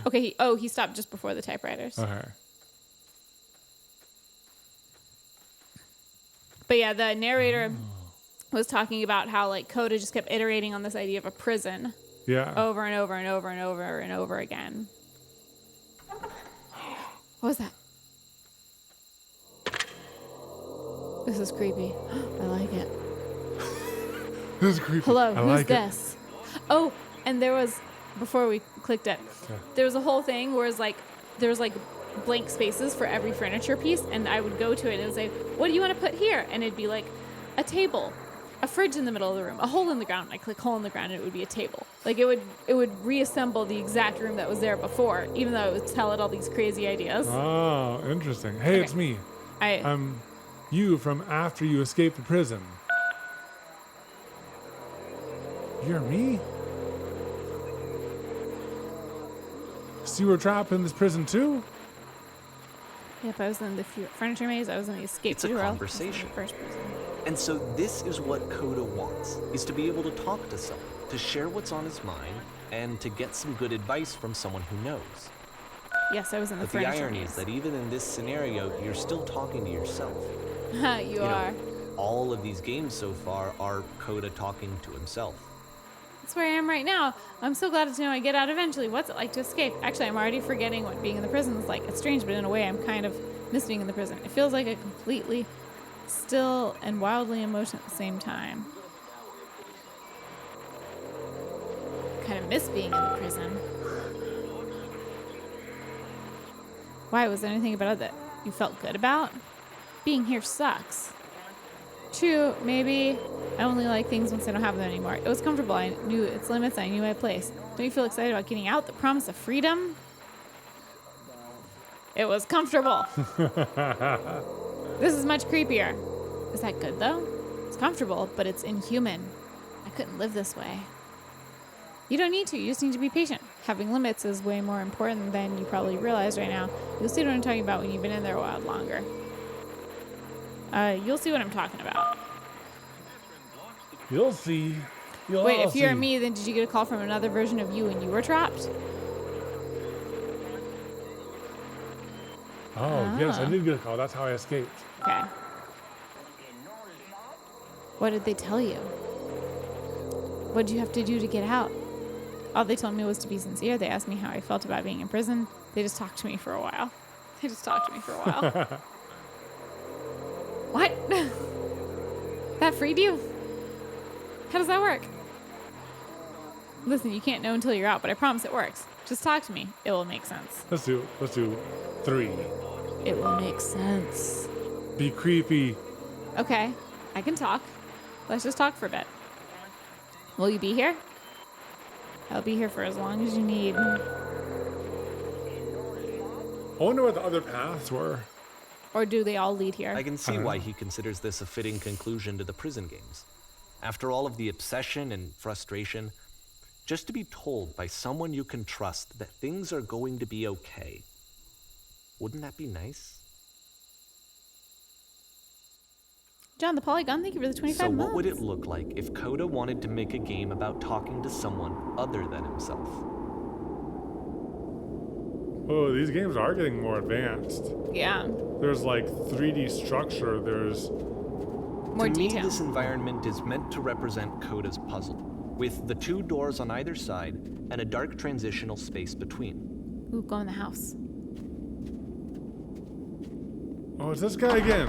Okay, he stopped just before the typewriters. Okay. But yeah, the narrator was talking about how like Coda just kept iterating on this idea of a prison Yeah. over and over and over and over and over again. What was that? This is creepy. I like it. This is creepy. Hello, I who's like it. this? Oh, and there was, before we clicked it, there was a whole thing where it's like, there was like blank spaces for every furniture piece, and I would go to it and it would say, what do you want to put here? And it'd be like a table, a fridge in the middle of the room, a hole in the ground. I click hole in the ground and it would be a table. Like it would reassemble the exact room that was there before, even though it would tell it all these crazy ideas. Oh, interesting. Hey, Okay. it's me. I'm You from after you escaped the prison. You're me? So you were trapped in this prison too? Yep, I was in the furniture maze. I was in the escape It's a bureau. conversation. I was in the first prison. And so this is what Coda wants, is to be able to talk to someone, to share what's on his mind, and to get some good advice from someone who knows. Yes, I was in the But the furniture irony maze. is that even in this scenario, you're still talking to yourself. You are. All of these games so far are Coda talking to himself. That's where I am right now. I'm so glad to know I get out eventually. What's it like to escape? Actually, I'm already forgetting what being in the prison is like. It's strange, but in a way, I'm kind of miss being in the prison. It feels like a completely still and wildly emotional at the same time. Kind of miss being in the prison. Why? Was there anything about it that you felt good about? Being here sucks. True, maybe I only like things once I don't have them anymore. It was comfortable. I knew its limits. I knew my place. Don't you feel excited about getting out? The promise of freedom? It was comfortable. This is much creepier. Is that good, though? It's comfortable, but it's inhuman. I couldn't live this way. You don't need to. You just need to be patient. Having limits is way more important than you probably realize right now. You'll see what I'm talking about when you've been in there a while longer. You'll see what I'm talking about. You'll see. You'll Wait, all if you're see. me, then did you get a call from another version of you when you were trapped? Oh, yes, I did get a call. That's how I escaped. Okay. What did they tell you? What did you have to do to get out? All they told me was to be sincere. They asked me how I felt about being in prison. They just talked to me for a while. What? That freed you? How does that work? Listen, you can't know until you're out, but I promise it works. Just talk to me. It will make sense. Let's do 3. It will make sense. Be creepy. Okay, I can talk. Let's just talk for a bit. Will you be here? I'll be here for as long as you need. I wonder what the other paths were. Or do they all lead here? I can see why he considers this a fitting conclusion to the prison games. After all of the obsession and frustration, just to be told by someone you can trust that things are going to be okay. Wouldn't that be nice? John the Polygon, thank you for the 25 So months. what would it look like if Coda wanted to make a game about talking to someone other than himself? Oh, these games are getting more advanced. Yeah, There's like 3D structure. There's more To me, detail. this environment is meant to represent Coda's puzzle, with the 2 doors on either side and a dark transitional space between. Ooh, go in the house. oh, it's this guy again.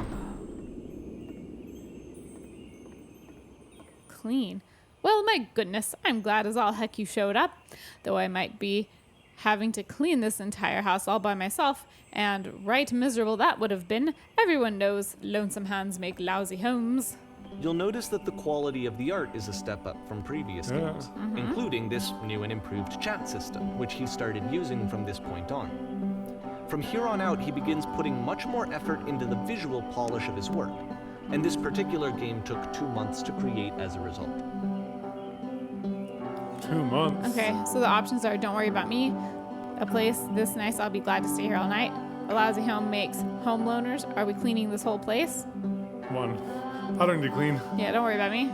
Clean. Well, my goodness, I'm glad as all heck you showed up, though I might be having to clean this entire house all by myself, and right miserable that would have been. Everyone knows lonesome hands make lousy homes. You'll notice that the quality of the art is a step up from previous Yeah. games, including this new and improved chat system, which he started using from this point on. From here on out, he begins putting much more effort into the visual polish of his work, and this particular game took 2 months to create as a result. 2 months. Okay, so the options are don't worry about me. A place this nice, I'll be glad to stay here all night. A lousy home makes home loners. Are we cleaning this whole place? 1. I don't need to clean. Yeah, don't worry about me.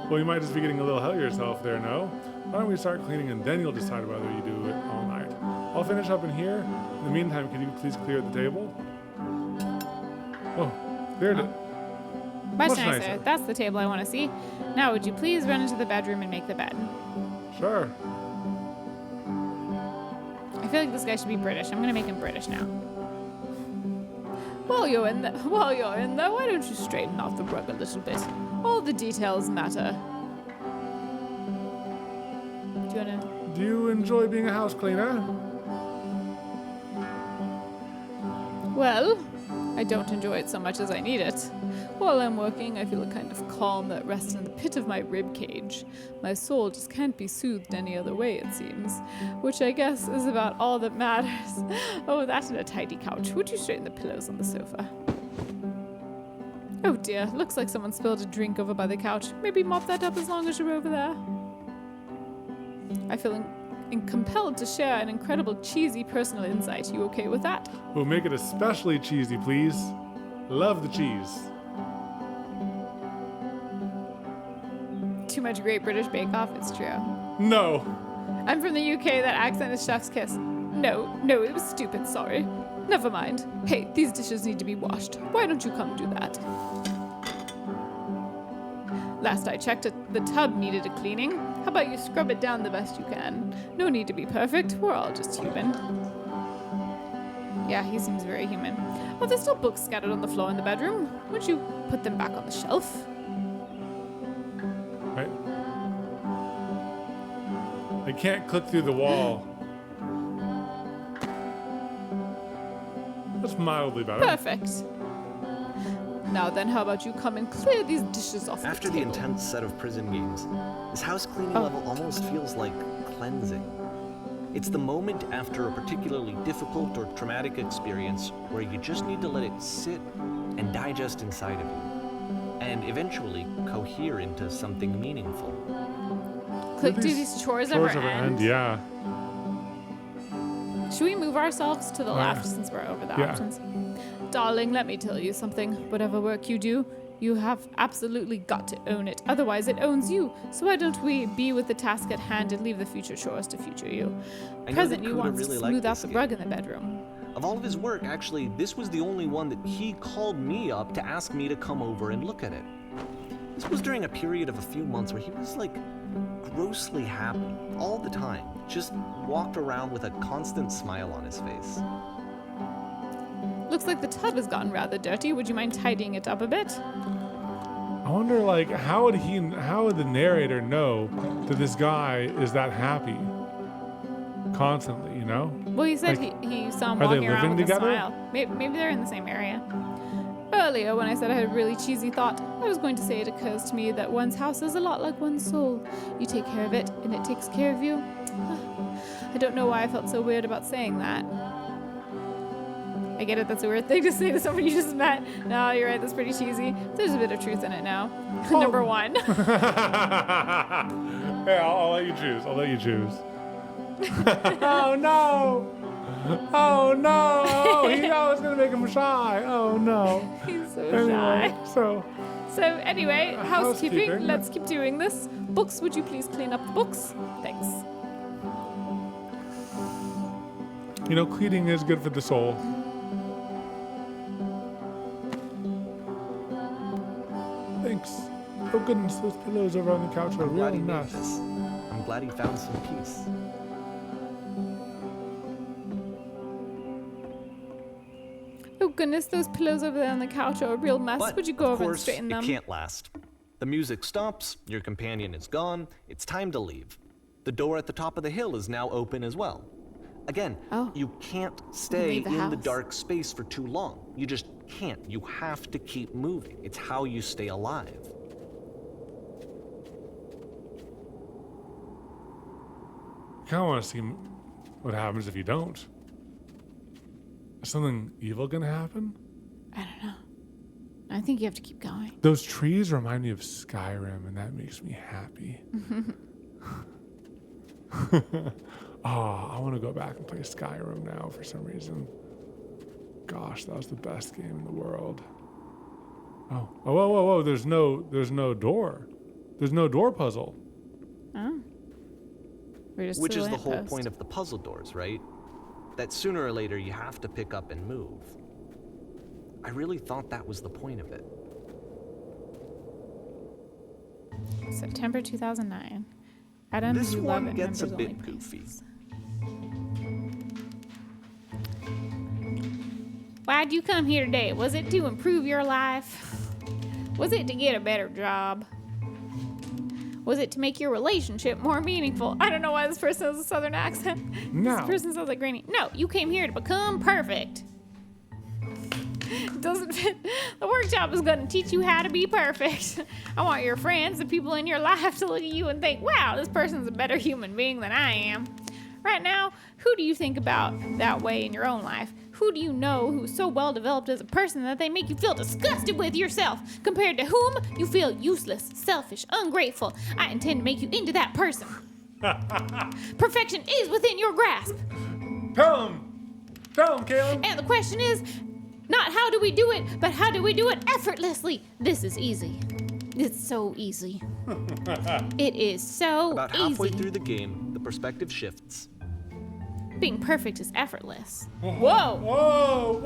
Well, you might just be getting a little ahead of yourself there, no? Why don't we start cleaning and then you'll decide whether you do it all night. I'll finish up in here. In the meantime, can you please clear the table? Oh, cleared it. Much Much nicer. nicer. That's the table I want to see. Now, would you please run into the bedroom and make the bed? Sure. I feel like this guy should be British. I'm gonna make him British now. While you're in there, why don't you straighten out the rug a little bit? All the details matter. Do you wanna? Do you enjoy being a house cleaner? Well, I don't enjoy it so much as I need it. While I'm working, I feel a kind of calm that rests in the pit of my rib cage. My soul just can't be soothed any other way, it seems. Which I guess is about all that matters. Oh, that's in a tidy couch. Would you straighten the pillows on the sofa? Oh dear, looks like someone spilled a drink over by the couch. Maybe mop that up as long as you're over there. I feel compelled to share an incredible cheesy personal insight. You okay with that? We'll make it especially cheesy, please. Love the cheese. Too much Great British Bake Off, it's true. No. I'm from the UK, that accent is chef's kiss. No, it was stupid, sorry. Never mind. Hey, these dishes need to be washed. Why don't you come do that? Last I checked, the tub needed a cleaning. How about you scrub it down the best you can? No need to be perfect, we're all just human. Yeah, he seems very human. Oh, there's still books scattered on the floor in the bedroom. Would you put them back on the shelf? Right? I can't click through the wall. That's mildly better. Perfect. Now then, how about you come and clear these dishes off After the the table? intense set of prison games, this house cleaning level almost feels like cleansing. It's the moment after a particularly difficult or traumatic experience where you just need to let it sit and digest inside of you, and eventually cohere into something meaningful. Do these chores ever end? Yeah. Should we move ourselves to the left since we're over the yeah. options? Darling, let me tell you something. Whatever work you do, you have absolutely got to own it. Otherwise, it owns you. So why don't we be with the task at hand and leave the future chores to future you? I know Present that you Kuda wants really to liked smooth out this the game. rug in the bedroom. Of all of his work, actually, this was the only one that he called me up to ask me to come over and look at it. This was during a period of a few months where he was like grossly happy all the time. Just walked around with a constant smile on his face. Looks like the tub has gotten rather dirty. Would you mind tidying it up a bit? I wonder, like, how would the narrator know that this guy is that happy constantly, you know? Well, he said Like, he saw him are they walking around living with together? a smile. Maybe they're in the same area. Earlier, when I said I had a really cheesy thought, I was going to say it occurs to me that one's house is a lot like one's soul. You take care of it, and it takes care of you. I don't know why I felt so weird about saying that. I get it, that's a weird thing to say to someone you just met. No, you're right, that's pretty cheesy. There's a bit of truth in it now. Number one. Yeah, I'll let you choose. Oh no! Oh no! Oh, he know it's gonna make him shy. Oh no. He's so Anyway, shy. so So anyway, housekeeping. housekeeping. Let's keep doing this. Books, would you please clean up the books? Thanks. cleaning is good for the soul. Thanks. Oh goodness, those pillows over on the couch are a I'm glad real he made mess. this. I'm glad he found some peace. Oh goodness, those pillows over there on the couch are a real mess. But, Would you go of over and course, straighten them? it can't last. The music stops, your companion is gone, it's time to leave. The door at the top of the hill is now open as well. Again, Oh. you can't stay Leave the in the house. dark space for too long. You just can't. You have to keep moving. It's how you stay alive. I kind of want to see what happens if you don't. Is something evil gonna happen? I don't know. I think you have to keep going. Those trees remind me of Skyrim, and that makes me happy. Oh, I want to go back and play Skyrim now for some reason. Gosh, that was the best game in the world. Oh, whoa! There's no door. There's no door puzzle. Oh. We're just Which to is the whole lamppost. point of the puzzle doors, right? That sooner or later you have to pick up and move. I really thought that was the point of it. September 2009. Adam, This you one love it. gets a Members bit only, goofy. please. Why'd you come here today? Was it to improve your life? Was it to get a better job? Was it to make your relationship more meaningful? I don't know why this person has a southern accent. No. This person sounds like Granny. No, you came here to become perfect. Doesn't fit. The workshop is going to teach you how to be perfect. I want your friends, the people in your life, to look at you and think, wow, this person's a better human being than I am. Right now, who do you think about that way in your own life? Who do you know who's so well developed as a person that they make you feel disgusted with yourself, compared to whom you feel useless, selfish, ungrateful? I intend to make you into that person. Perfection is within your grasp. Tell him, Katelyn. And the question is, not how do we do it, but how do we do it effortlessly? This is easy. It's so easy. It is so About halfway easy. through the game, the perspective shifts. Being perfect is effortless. Whoa! Whoa!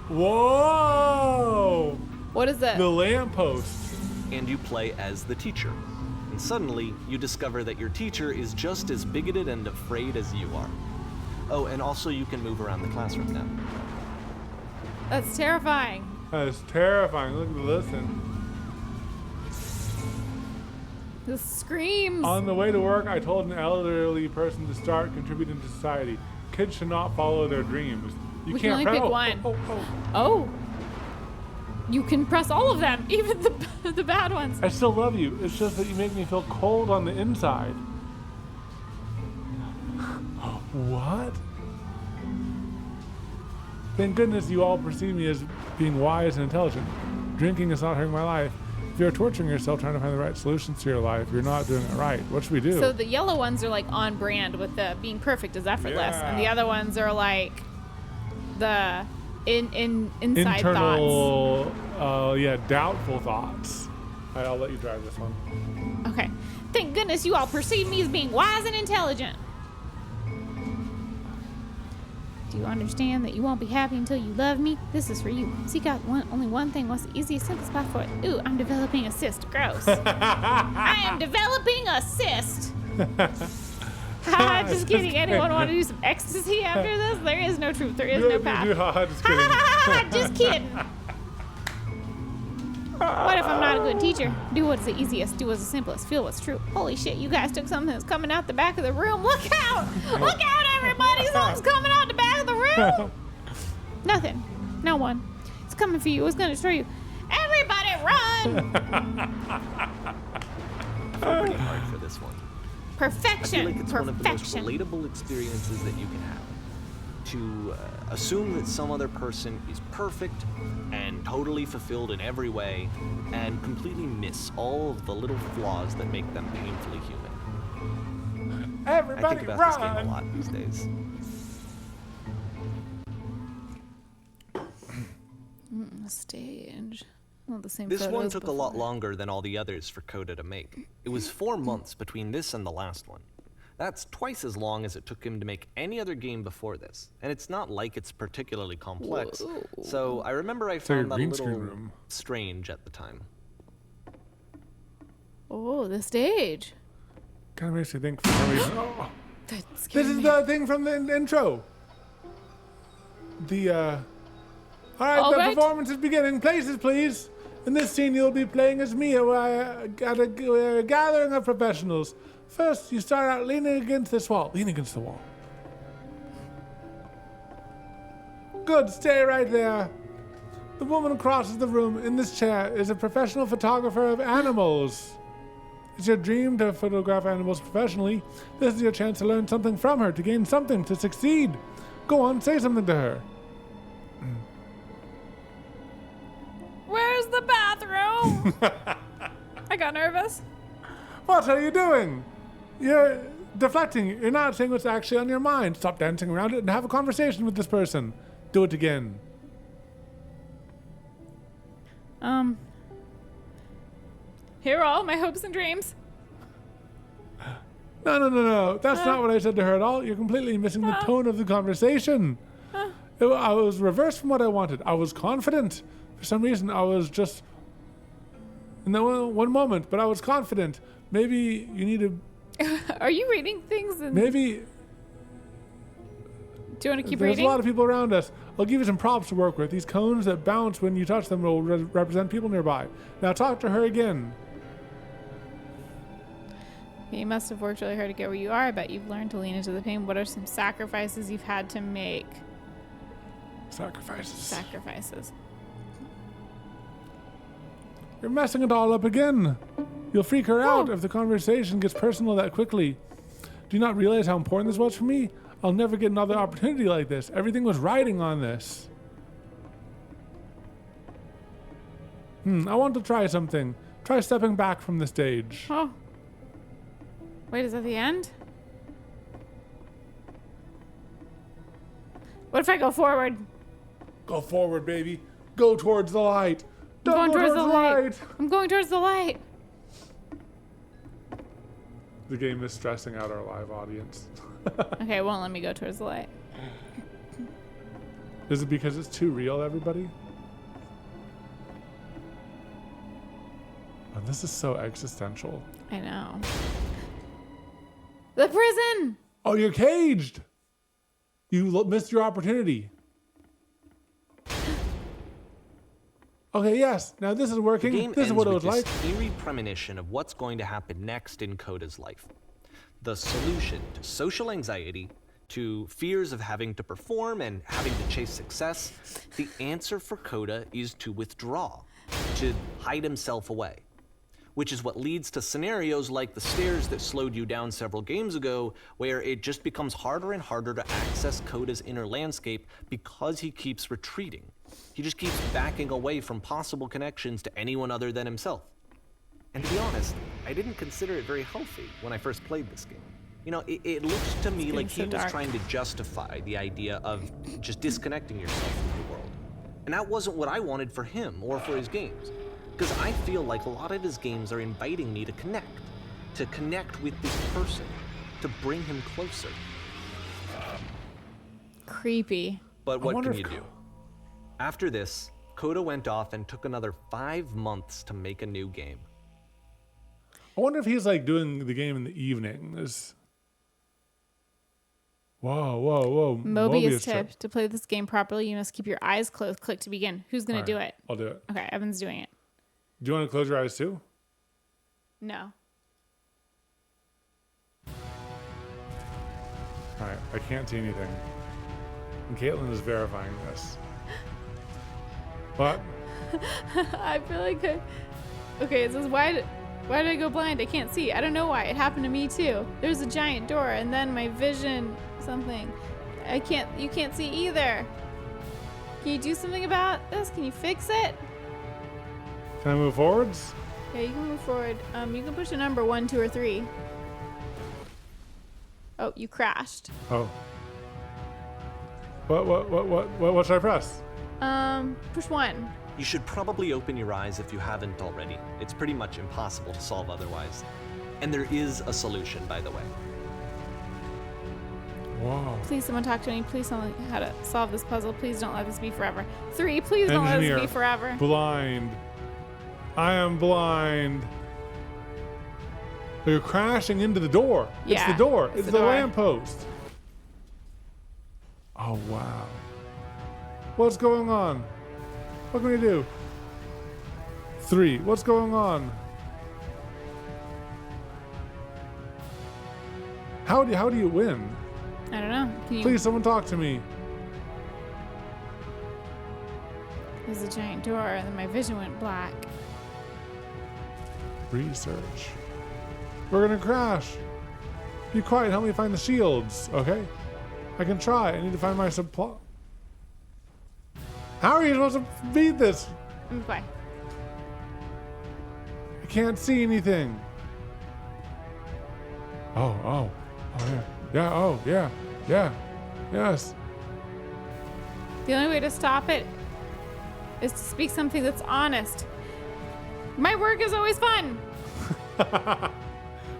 Whoa! What is that? The lamppost. And you play as the teacher. And suddenly, you discover that your teacher is just as bigoted and afraid as you are. Oh, and also you can move around the classroom now. That's terrifying. That is terrifying. Look, listen. The screams. On the way to work, I told an elderly person to start contributing to society. Kids should not follow their dreams. You We can can't only pick oh, one. oh. Oh. You can press all of them, even the bad ones. I still love you. It's just that you make me feel cold on the inside. What? Thank goodness you all perceive me as being wise and intelligent. Drinking is not hurting my life. If you're torturing yourself trying to find the right solutions to your life, you're not doing it right. What should we do? So the yellow ones are like on brand with the being perfect is effortless, and the Yeah. other ones are like the inside thoughts. Internal, doubtful thoughts. All right, I'll let you drive this one. Okay. Thank goodness you all perceive me as being wise and intelligent. Do you understand that you won't be happy until you love me? This is for you. Seek out only one thing. What's the easiest, simplest path for it? Ooh, I'm developing a cyst. Gross. I am developing a cyst. Just kidding. Anyone want to do some ecstasy after this? There is no truth. There is no path. Just kidding. Just kidding. What if I'm not a good teacher? Do what's the easiest. Do what's the simplest. Feel what's true. Holy shit, you guys took something that's coming out the back of the room. Look out! Look out, everybody! Something's coming out the back of the room! Nothing. No one. It's coming for you. It's going to destroy you. Everybody run! Pretty hard for this one. I feel Perfection. like it's one of the most Perfection. relatable experiences that you can have. To assume that some other person is perfect and totally fulfilled in every way, and completely miss all of the little flaws that make them painfully human. I Everybody think about run! this game a lot these days. Stage. Well, the same This one photos took a lot before. longer than all the others for Coda to make. It was 4 months between this and the last one. That's twice as long as it took him to make any other game before this. And it's not like it's particularly complex. Whoa. So I remember I like a found that a green screen little room. strange at the time. Oh, the stage. Kind of makes me think for some reason. Oh, That this scared is me. the thing from the intro. All right, All the right. performance is beginning. Places, please. In this scene, you'll be playing as Mia at a gathering of professionals. First, you start out leaning against this wall. Lean against the wall. Good, stay right there. The woman crosses the room in this chair is a professional photographer of animals. It's your dream to photograph animals professionally. This is your chance to learn something from her, to gain something, to succeed. Go on, say something to her. Where's the bathroom? I got nervous. What are you doing? You're deflecting. You're not saying what's actually on your mind. Stop dancing around it and have a conversation with this person. Do it again. Here are all my hopes and dreams. No. That's not what I said to her at all. You're completely missing the tone of the conversation. I was reversed from what I wanted. I was confident. For some reason, I was just... in that one moment, but I was confident. Maybe you need to... Are you reading things? And Maybe... do you want to keep There's reading? a lot of people around us. I'll give you some props to work with. These cones that bounce when you touch them will represent people nearby. Now talk to her again. You must have worked really hard to get where you are. I bet you've learned to lean into the pain. What are some sacrifices you've had to make? Sacrifices. You're messing it all up again. You'll freak her out if the conversation gets personal that quickly. Do you not realize how important this was for me? I'll never get another opportunity like this. Everything was riding on this. I want to try something. Try stepping back from the stage. Oh. Wait, is that the end? What if I go forward? Go forward, baby. Go towards the light. I'm Don't going go towards the light. I'm going towards the light. The game is stressing out our live audience. Okay, it won't let me go towards the light. Is it because it's too real, everybody? Oh, this is so existential. I know. The prison! Oh, you're caged! You missed your opportunity. Okay, yes. Now this is The working. game This is ends what it with was like. this eerie premonition of what's going to happen next in Coda's life. The solution to social anxiety, to fears of having to perform and having to chase success, the answer for Coda is to withdraw, to hide himself away. Which is what leads to scenarios like the stairs that slowed you down several games ago, where it just becomes harder and harder to access Coda's inner landscape because he keeps retreating. He just keeps backing away from possible connections to anyone other than himself. And to be honest, I didn't consider it very healthy when I first played this game. You know, it looks to me like he so was dark. trying to justify the idea of just disconnecting yourself from the world. And that wasn't what I wanted for him or for his games. Because I feel like a lot of his games are inviting me to connect with this person, to bring him closer. Creepy. But what wonder can if you do? After this, Coda went off and took another 5 months to make a new game. I wonder if he's like doing the game in the evenings. Whoa. Mobius tip. To play this game properly, you must keep your eyes closed. Click to begin. Who's going to do it? I'll do it. Okay, Evan's doing it. Do you want to close your eyes too? No. All right, I can't see anything. And Katelyn is verifying this. What? I feel like okay, it says why did I go blind? I can't see. I don't know why. It happened to me too. There's a giant door and then my vision something. You can't see either. Can you do something about this? Can you fix it? Can I move forwards? Yeah, you can move forward. You can push a number 1, 2, or 3. Oh, you crashed. Oh. What should I press? Push 1. You should probably open your eyes if you haven't already. It's pretty much impossible to solve otherwise. And there is a solution, by the way. Whoa. Please, someone talk to me. Please tell me how to solve this puzzle. Please don't let this be forever. 3, please don't let this be forever. Blind. I am blind. You're crashing into the door. Yeah, it's the door. It's the door. lamppost. Oh, wow. What's going on? What can we do? 3. What's going on? How do you win? I don't know. Can you? Please, someone talk to me. There's a giant door, and then my vision went black. Research. We're gonna crash. Be quiet. Help me find the shields, okay? I can try. I need to find my supply. How are you supposed to beat this? Bye. I can't see anything. Oh yeah. Yeah, oh, yeah. Yes. The only way to stop it is to speak something that's honest. My work is always fun.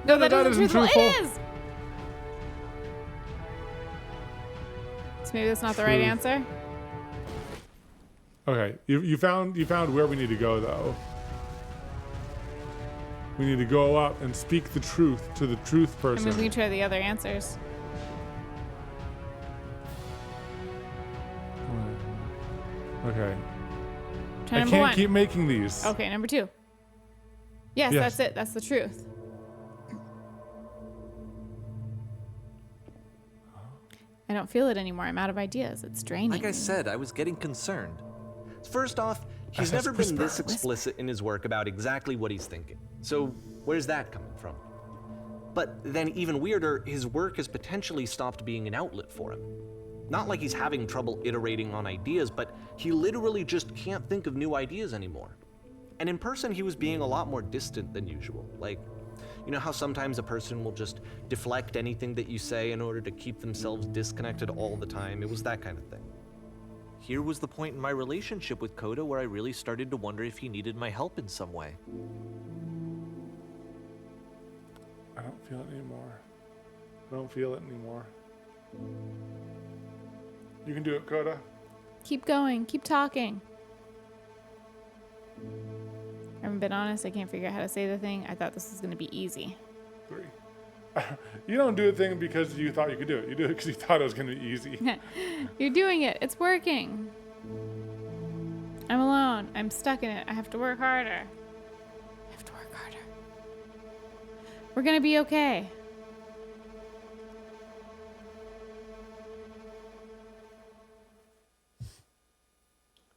No, that isn't truthful. It is. So maybe that's not the right Truth. answer. Okay, you found where we need to go though. We need to go up and speak the truth to the truth I person. mean, we can try the other answers. Okay. Try I number can't 1. keep making these. Okay, number 2. Yes, Yes. that's it. That's the truth. I don't feel it anymore. I'm out of ideas. It's draining. Like I me. said, I was getting concerned. First off, he's That's never been this whisper. explicit in his work about exactly what he's thinking. So where's that coming from? But then even weirder, his work has potentially stopped being an outlet for him. Not like he's having trouble iterating on ideas, but he literally just can't think of new ideas anymore. And in person, he was being a lot more distant than usual. Like, you know how sometimes a person will just deflect anything that you say in order to keep themselves disconnected all the time? It was that kind of thing. Here was the point in my relationship with Coda where I really started to wonder if he needed my help in some way. I don't feel it anymore. I don't feel it anymore. You can do it, Coda. Keep going. Keep talking. I haven't been honest. I can't figure out how to say the thing. I thought this was going to be easy. 3. You don't do a thing because you thought you could do it. You do it because you thought it was going to be easy. You're doing it. It's working. I'm alone. I'm stuck in it. I have to work harder. I have to work harder. We're going to be okay.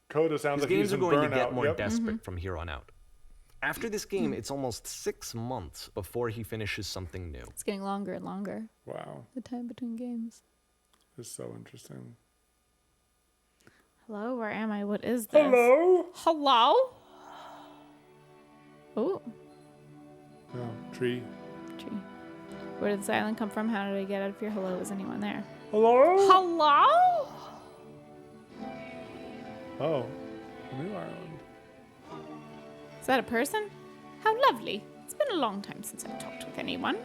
Coda sounds His like games he's are in going burnout. to get more Yep. desperate from here on out. After this game, it's almost 6 months before he finishes something new. It's getting longer and longer. Wow, The time between games. this is so interesting. Hello? Where am I? What is this? Hello? Hello? Oh, No, tree. tree. Where did the silence come from? How did I get out of here? Hello? Is anyone there? Hello? Hello? Oh, New Ireland. Is that a person? How lovely. It's been a long time since I've talked with anyone.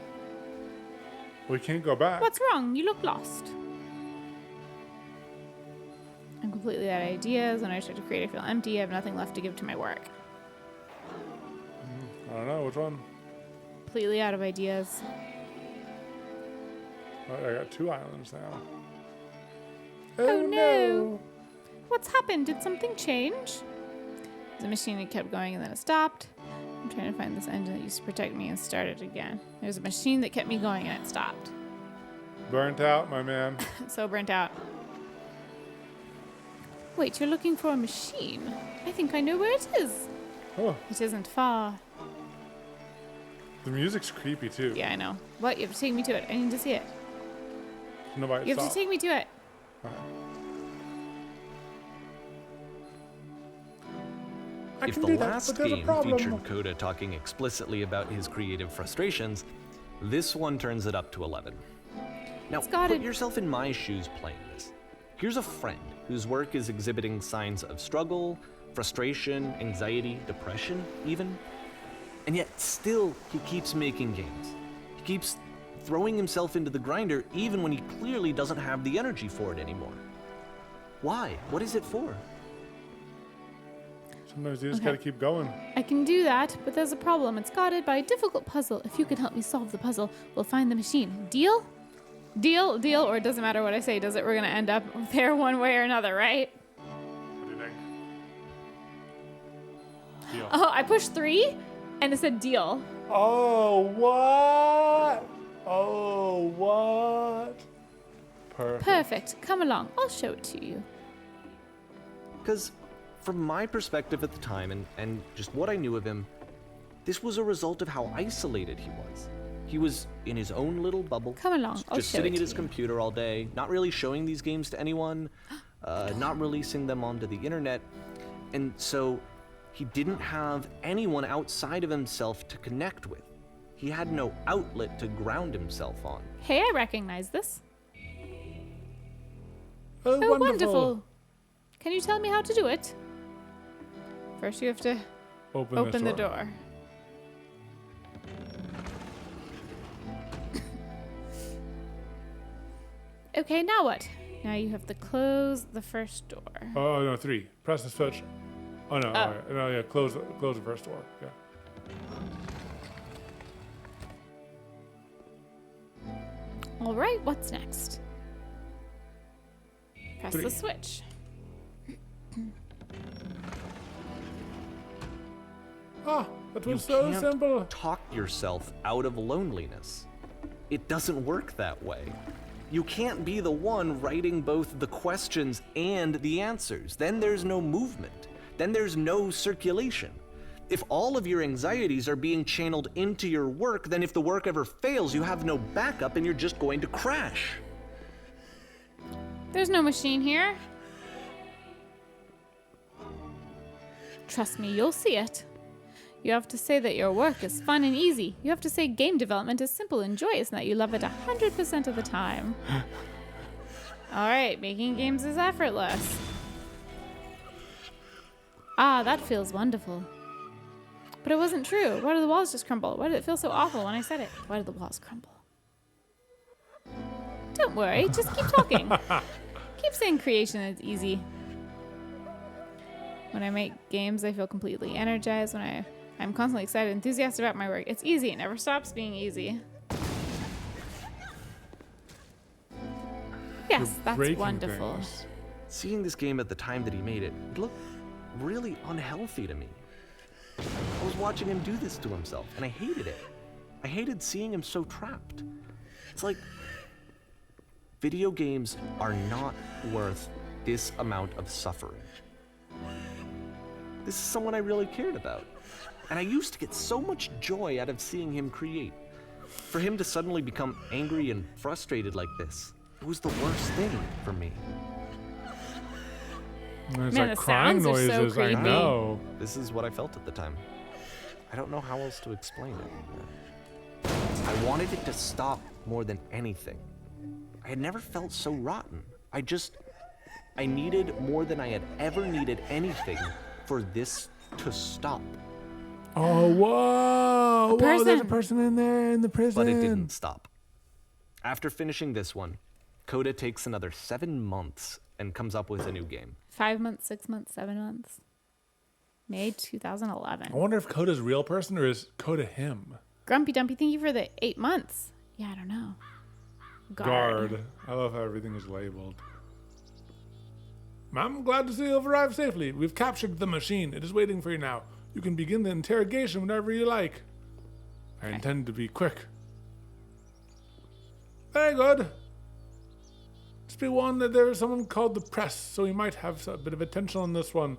We can't go back. What's wrong? You look lost. I'm completely out of ideas. When I start to create, I feel empty. I have nothing left to give to my work. I don't know, which one? Completely out of ideas. I got 2 islands now. Oh no! What's happened? Did something change? The machine that kept going and then it stopped. I'm trying to find this engine that used to protect me and start it again. There's a machine that kept me going and it stopped. Burnt out, my man. So burnt out. Wait, you're looking for a machine? I think I know where it is. Oh, It isn't far. the music's creepy too. Yeah, I know. What? You have to take me to it. I need to see it. Nobody You have stop. to take me to it. I If can the do that, last but there's a game problem. featured Coda talking explicitly about his creative frustrations, this one turns it up to 11. Now, It's gotta- put yourself in my shoes playing this. Here's a friend whose work is exhibiting signs of struggle, frustration, anxiety, depression, even. And yet, still, he keeps making games. He keeps throwing himself into the grinder even when he clearly doesn't have the energy for it anymore. Why? What is it for? Sometimes you just Okay. gotta keep going. I can do that, but there's a problem. It's guarded by a difficult puzzle. If you can help me solve the puzzle, we'll find the machine. Deal? Deal, deal, or it doesn't matter what I say, does it? We're gonna end up there one way or another, right? What do you think? Deal. Oh, I pushed 3 and it said deal. Oh, what? Oh, what? Perfect. Perfect. Come along. I'll show it to you. Because from my perspective at the time and just what I knew of him, this was a result of how isolated he was. He was in his own little bubble, Come along. I'll just show sitting it at to his you. computer all day, not really showing these games to anyone, not releasing them onto the internet. And so he didn't have anyone outside of himself to connect with. He had no outlet to ground himself on. Hey, I recognize this. Oh, Oh, wonderful. Can you tell me how to do it? First, you have to open the door. Okay, now what? Now you have to close the first door. Oh, no, 3. Press the switch. Oh, no. All right. No, yeah, close the first door. Yeah. All right, what's next? Press 3. the switch. Ah, that You was so can't simple. talk yourself out of loneliness. It doesn't work that way. You can't be the one writing both the questions and the answers. Then there's no movement. Then there's no circulation. If all of your anxieties are being channeled into your work, then if the work ever fails, you have no backup and you're just going to crash. There's no machine here. Trust me, you'll see it. You have to say that your work is fun and easy. You have to say game development is simple and joyous and that you love it 100% of the time. All right, making games is effortless. Ah, that feels wonderful. But it wasn't true. Why did the walls just crumble? Why did it feel so awful when I said it? Why did the walls crumble? Don't worry, just keep talking. Keep saying creation is easy. When I make games, I feel completely energized. When I'm constantly excited, enthusiastic about my work. It's easy. It never stops being easy. Yes, that's breaking wonderful. things. Seeing this game at the time that he made it, it looked really unhealthy to me. I was watching him do this to himself, and I hated it. I hated seeing him so trapped. It's like video games are not worth this amount of suffering. This is someone I really cared about. And I used to get so much joy out of seeing him create. For him to suddenly become angry and frustrated like this, it was the worst thing for me. And it's Man, like the crying sounds are so noises. I creepy. know. This is what I felt at the time. I don't know how else to explain it. I wanted it to stop more than anything. I had never felt so rotten. I needed more than I had ever needed anything for this to stop. Oh, whoa. Whoa, there's a person. person in there in the prison. But it didn't stop. After finishing this one, Coda takes another 7 months and comes up with a new game. 5 months, 6 months, 7 months. May 2011. I wonder if Coda's a real person or is Coda him? Grumpy Dumpy, thank you for the 8 months. Yeah, I don't know. Guard. I love how everything is labeled. I'm glad to see you have arrived safely. We've captured the machine. It is waiting for you now. You can begin the interrogation whenever you like. I intend to be quick. Very good. Just be warned that there is someone called the press, so we might have a bit of attention on this one.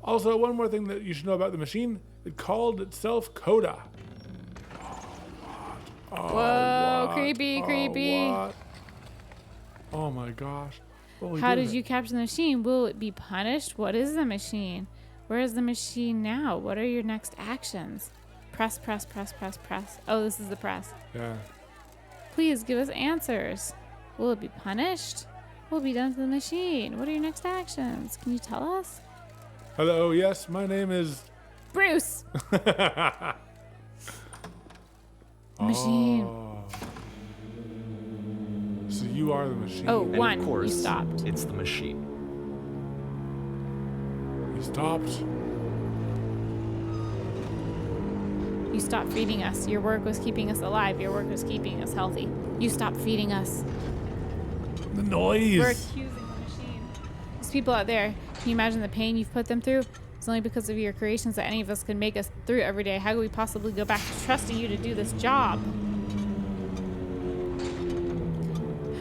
Also, one more thing that you should know about the machine. It called itself Coda. Whoa, creepy, Oh, creepy. what? Oh my gosh. What we How do did here? you capture the machine? Will it be punished? What is the machine? Where is the machine now? What are your next actions? Press, press, press, press, press. Oh, this is the press. Yeah. Please give us answers. Will it be punished? Will it be done to the machine? What are your next actions? Can you tell us? Hello, yes, my name is... Bruce! Machine. Oh. So you are the machine. Oh, And one. of course, You stopped. it's the machine. You stopped. You stopped feeding us. Your work was keeping us alive. Your work was keeping us healthy. You stopped feeding us. The noise. We're accusing the machine. These people out there, can you imagine the pain you've put them through? It's only because of your creations that any of us can make us through every day. How could we possibly go back to trusting you to do this job?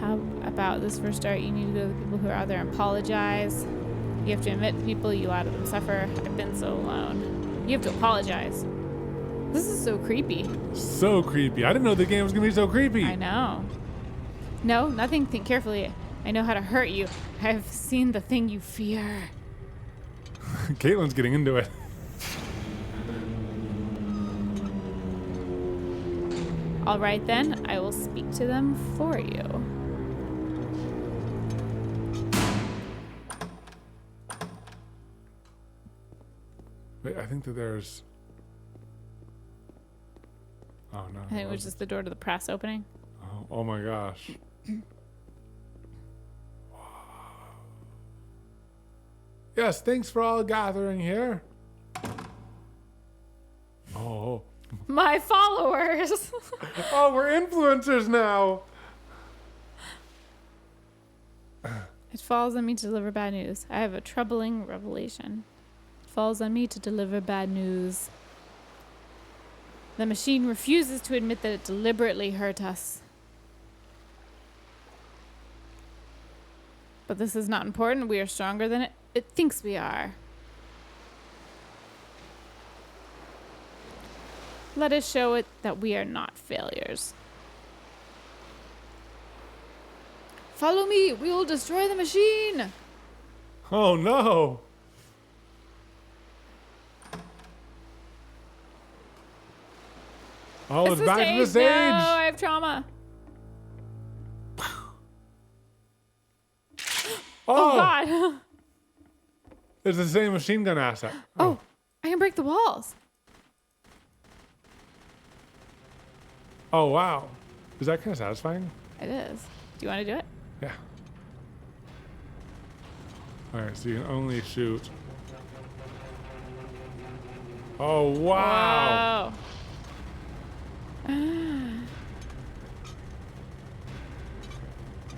How about this for a start? You need to go to the people who are out there and apologize. You have to admit the people you let them suffer. I've been so alone. You have to apologize. This is so creepy. So creepy. I didn't know the game was going to be so creepy. I know. No, nothing. Think carefully. I know how to hurt you. I've seen the thing you fear. Katelyn's getting into it. All right then, I will speak to them for you. Wait, I think that there's... Oh, no. I think it was just the door to the press opening. Oh my gosh. Yes, thanks for all gathering here. Oh. My followers! Oh, we're influencers now. It falls on me to deliver bad news. I have a troubling revelation. It falls on me to deliver bad news. The machine refuses to admit that it deliberately hurt us. But this is not important. We are stronger than it thinks we are. Let us show it that we are not failures. Follow me. We will destroy the machine. Oh no. Oh, it's back to the stage. No, I have trauma. Oh God. It's the same machine gun asset. Oh, I can break the walls. Oh wow. Is that kind of satisfying? It is. Do you want to do it? Yeah. Alright, so you can only shoot. Oh wow.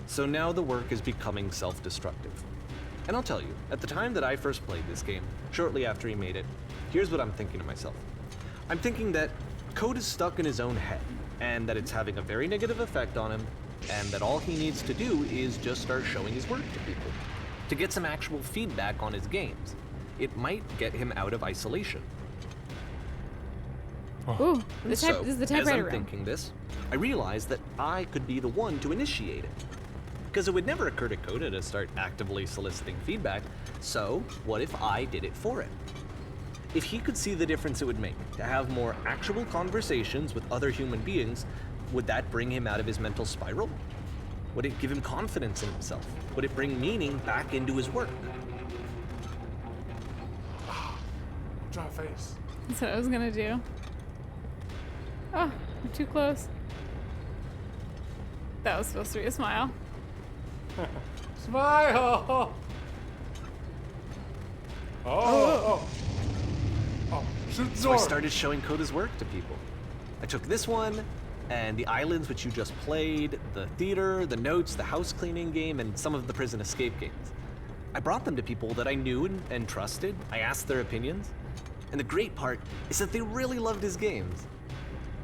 So now the work is becoming self-destructive. And I'll tell you, at the time that I first played this game, shortly after he made it, here's what I'm thinking to myself. I'm thinking that code is stuck in his own head, and that it's having a very negative effect on him, and that all he needs to do is just start showing his work to people, to get some actual feedback on his games. It might get him out of isolation. Ooh, this So, is the as typewriter I'm room. thinking this, I realized that I could be the one to initiate it. Because it would never occur to Coda to start actively soliciting feedback, so what if I did it for him? If he could see the difference it would make to have more actual conversations with other human beings, would that bring him out of his mental spiral? Would it give him confidence in himself? Would it bring meaning back into his work? Draw a face. That's what I was gonna do. Oh, I'm too close. That was supposed to be a smile. Smile! Oh. Shoot the So I door. started showing Coda's work to people. I took this one, and the islands which you just played, the theater, the notes, the house cleaning game, and some of the prison escape games. I brought them to people that I knew and trusted. I asked their opinions. And the great part is that they really loved his games.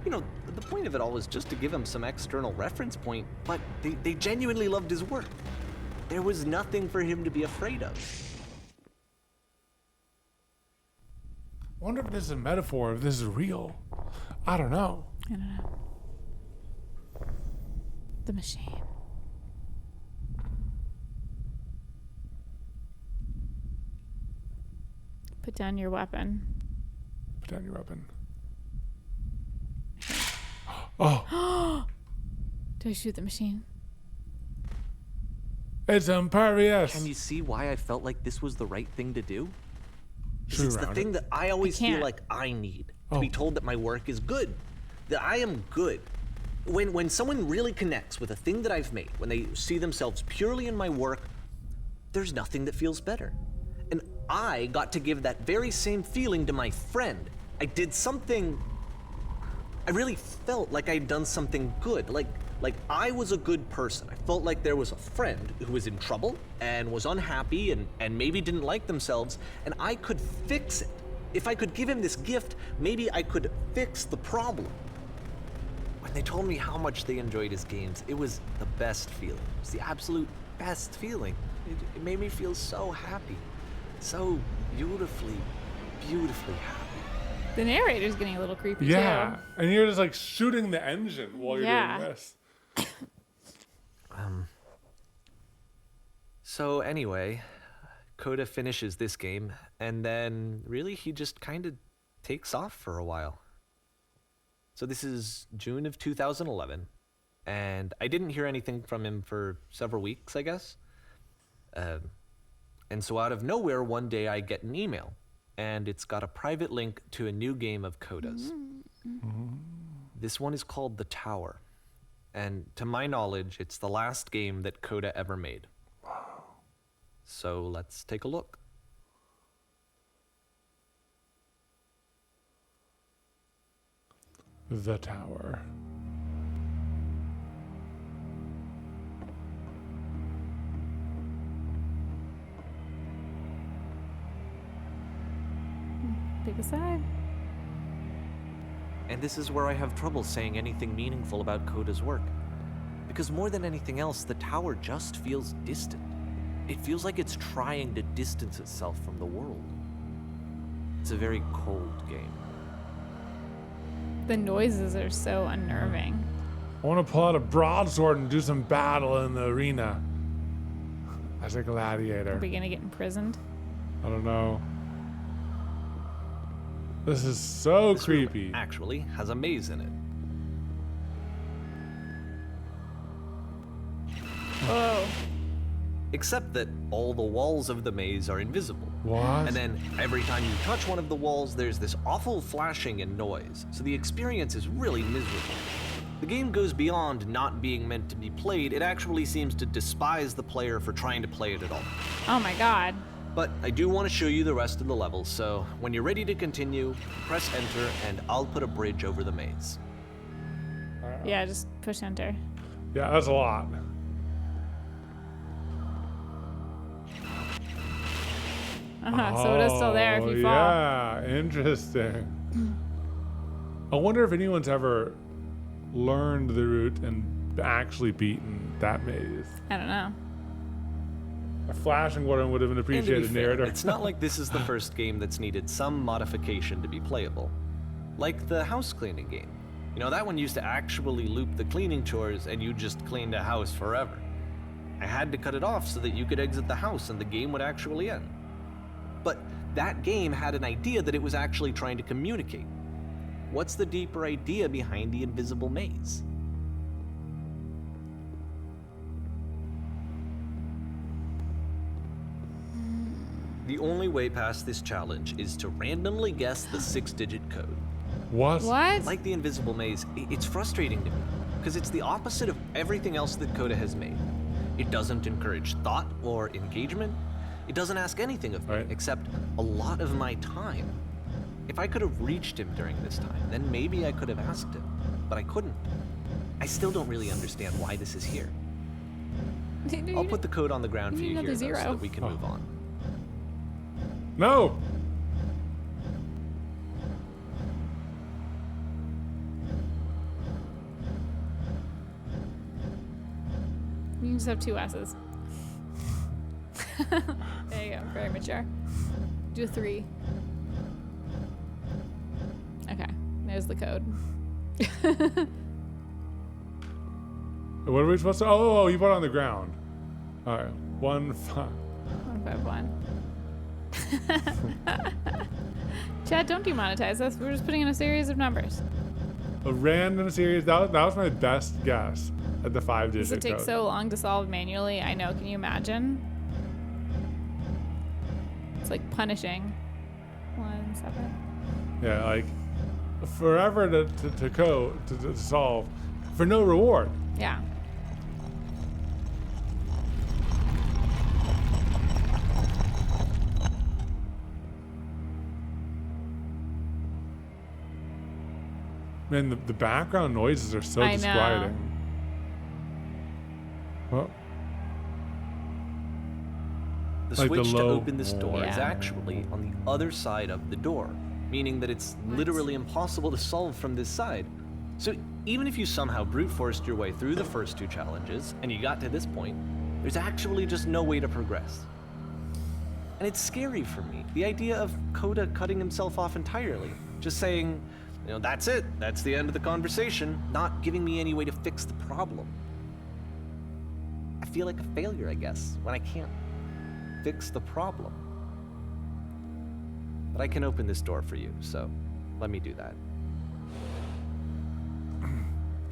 You know, the point of it all was just to give him some external reference point, but they genuinely loved his work. There was nothing for him to be afraid of. I wonder if this is a metaphor, if this is real. I don't know. I don't know. The machine. Put down your weapon. Put down your weapon. Oh, Do I shoot the machine? It's impervious. Can you see why I felt like this was the right thing to do? 'Cause Shoot it's the around thing it. that I always feel can't. like I need. To be Oh. told that my work is good. That I am good. When someone really connects with a thing that I've made, when they see themselves purely in my work, there's nothing that feels better. And I got to give that very same feeling to my friend. I did something. I really felt like I'd done something good. Like I was a good person. I felt like there was a friend who was in trouble and was unhappy and maybe didn't like themselves, and I could fix it. If I could give him this gift, maybe I could fix the problem. When they told me how much they enjoyed his games, it was the best feeling. It was the absolute best feeling. It made me feel so happy. So beautifully, beautifully happy. The narrator's getting a little creepy Yeah, too. and you're just like shooting the engine while you're Yeah. doing this. So anyway, Coda finishes this game, and then really he just kind of takes off for a while. So this is June of 2011, and I didn't hear anything from him for several weeks, I guess. And so out of nowhere, one day I get an email, and it's got a private link to a new game of Coda's. This one is called The Tower, and to my knowledge, it's the last game that Coda ever made. So let's take a look. The Tower. Pick a side. And this is where I have trouble saying anything meaningful about Coda's work. Because more than anything else, The Tower just feels distant. It feels like it's trying to distance itself from the world. It's a very cold game. The noises are so unnerving. I want to pull out a broadsword and do some battle in the arena. As a gladiator. Are we gonna get imprisoned? I don't know. This is so This room creepy. actually has a maze in it. Oh, Except that all the walls of the maze are invisible. What? And then every time you touch one of the walls, there's this awful flashing and noise. So the experience is really miserable. The game goes beyond not being meant to be played. It actually seems to despise the player for trying to play it at all. oh my God. But I do want to show you the rest of the levels, so when you're ready to continue, press enter and I'll put a bridge over the maze. Yeah, just push enter. Yeah, that's a lot. So it is still there if you fall. Yeah, interesting. I wonder if anyone's ever learned the route and actually beaten that maze. I don't know. A flashing one would have been And to be appreciated fair, narrator. it's not like this is the first game that's needed some modification to be playable. Like the house cleaning game. You know, that one used to actually loop the cleaning chores and you just cleaned a house forever. I had to cut it off so that you could exit the house and the game would actually end. But that game had an idea that it was actually trying to communicate. What's the deeper idea behind the invisible maze? The only way past this challenge is to randomly guess the 6-digit code. What? What? Like the invisible maze, it's frustrating to me, because it's the opposite of everything else that Coda has made. It doesn't encourage thought or engagement. It doesn't ask anything of me, Right. except a lot of my time. If I could have reached him during this time, then maybe I could have asked him, but I couldn't. I still don't really understand why this is here. I'll put the code on the ground for you you need here, another though, so zero. that we can move on. No! You just have 2 S's. There you go. Very mature. Do 3. Okay. There's the code. What are we supposed to? Oh, you put it on the ground. All right. 1, 5. 151. Chad, don't demonetize us. We're just putting in a series of numbers. a random series. That was my best guess at the 5-digit Does it take code. so long to solve manually? I know. Can you imagine? It's like punishing. 1, 7. Yeah, like forever to solve for no reward. Yeah. Man, the background noises are so I know. disquieting. Well, The Like the switch to low- open this door is Yeah. actually on the other side of the door, meaning that it's literally impossible to solve from this side. So even if you somehow brute forced your way through the first 2 challenges and you got to this point, there's actually just no way to progress. And it's scary for me, the idea of Coda cutting himself off entirely, just saying, that's it, that's the end of the conversation, not giving me any way to fix the problem. I feel like a failure, I guess, when I can't fix the problem. But I can open this door for you, so let me do that.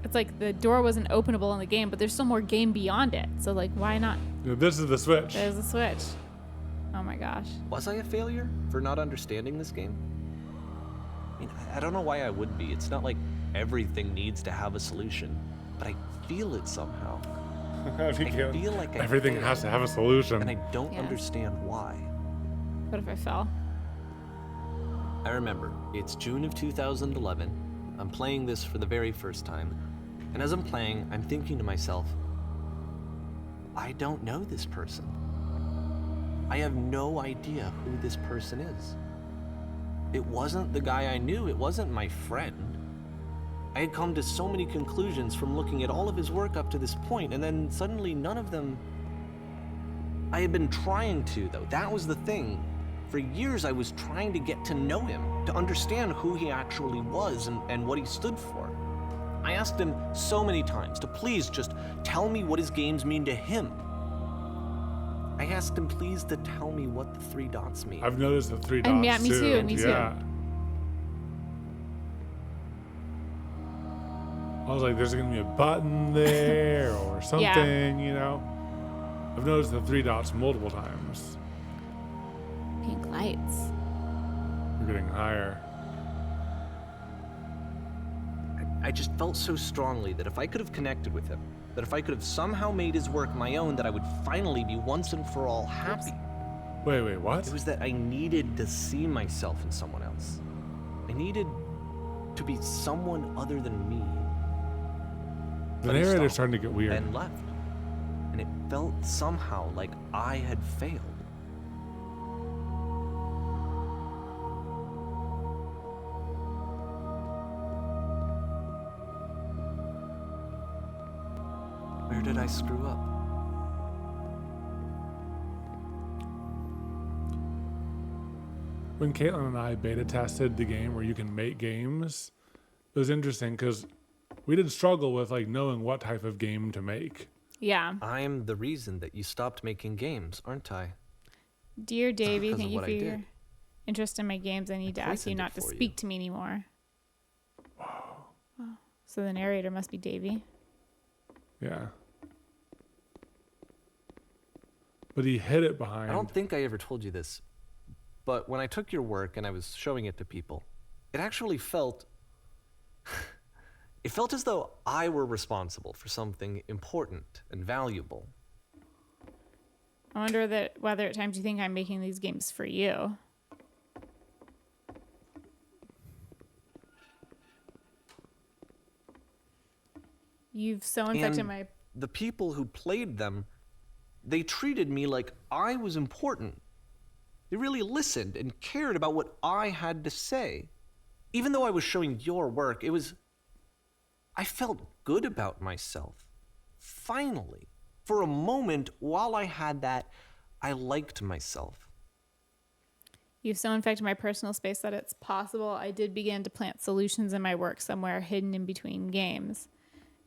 It's like the door wasn't openable in the game, but there's still more game beyond it. So like, why not? this is the switch. There's a switch. Oh my gosh. Was I a failure for not understanding this game? I mean, I don't know why I would be. It's not like everything needs to have a solution, but I feel it somehow. I feel like I Everything failed, has to have a solution. and I don't Yeah. understand why. What if I fell? I remember, it's June of 2011. I'm playing this for the very first time. And as I'm playing, I'm thinking to myself, I don't know this person. I have no idea who this person is. It wasn't the guy I knew, it wasn't my friend. I had come to so many conclusions from looking at all of his work up to this point, and then suddenly none of them... I had been trying to, though. That was the thing. For years, I was trying to get to know him, to understand who he actually was and what he stood for. I asked him so many times to please just tell me what his games mean to him. I asked him please to tell me what the 3 dots mean. I've noticed the 3 dots And yeah, me too, me too. Yeah. I was like, there's gonna be a button there or something, I've noticed the 3 dots multiple times. Pink lights. We're getting higher. I just felt so strongly that if I could have connected with him, that if I could have somehow made his work my own, that I would finally be once and for all happy. Wait, what? It was that I needed to see myself in someone else. I needed to be someone other than me. The But he narrator's stopped starting to get weird. and left. And it felt somehow like I had failed. Where did I screw up? When Katelyn and I beta tested the game where you can make games, it was interesting because we did struggle with knowing what type of game to make. Yeah. I'm the reason that you stopped making games, aren't I? Dear Davey, because of thank you what for I your did. interest in my games. I need to ask you poisoned it not to for you. speak to me anymore. Wow. So the narrator must be Davey. Yeah. But he hid it behind. I don't think I ever told you this, but when I took your work and I was showing it to people, it actually felt... it felt as though I were responsible for something important and valuable. I wonder whether at times you think I'm making these games for you. You've so infected And my... the people who played them, they treated me like I was important. They really listened and cared about what I had to say. Even though I was showing your work, I felt good about myself. Finally. For a moment, while I had that, I liked myself. You've so infected my personal space that it's possible I did begin to plant solutions in my work somewhere hidden in between games.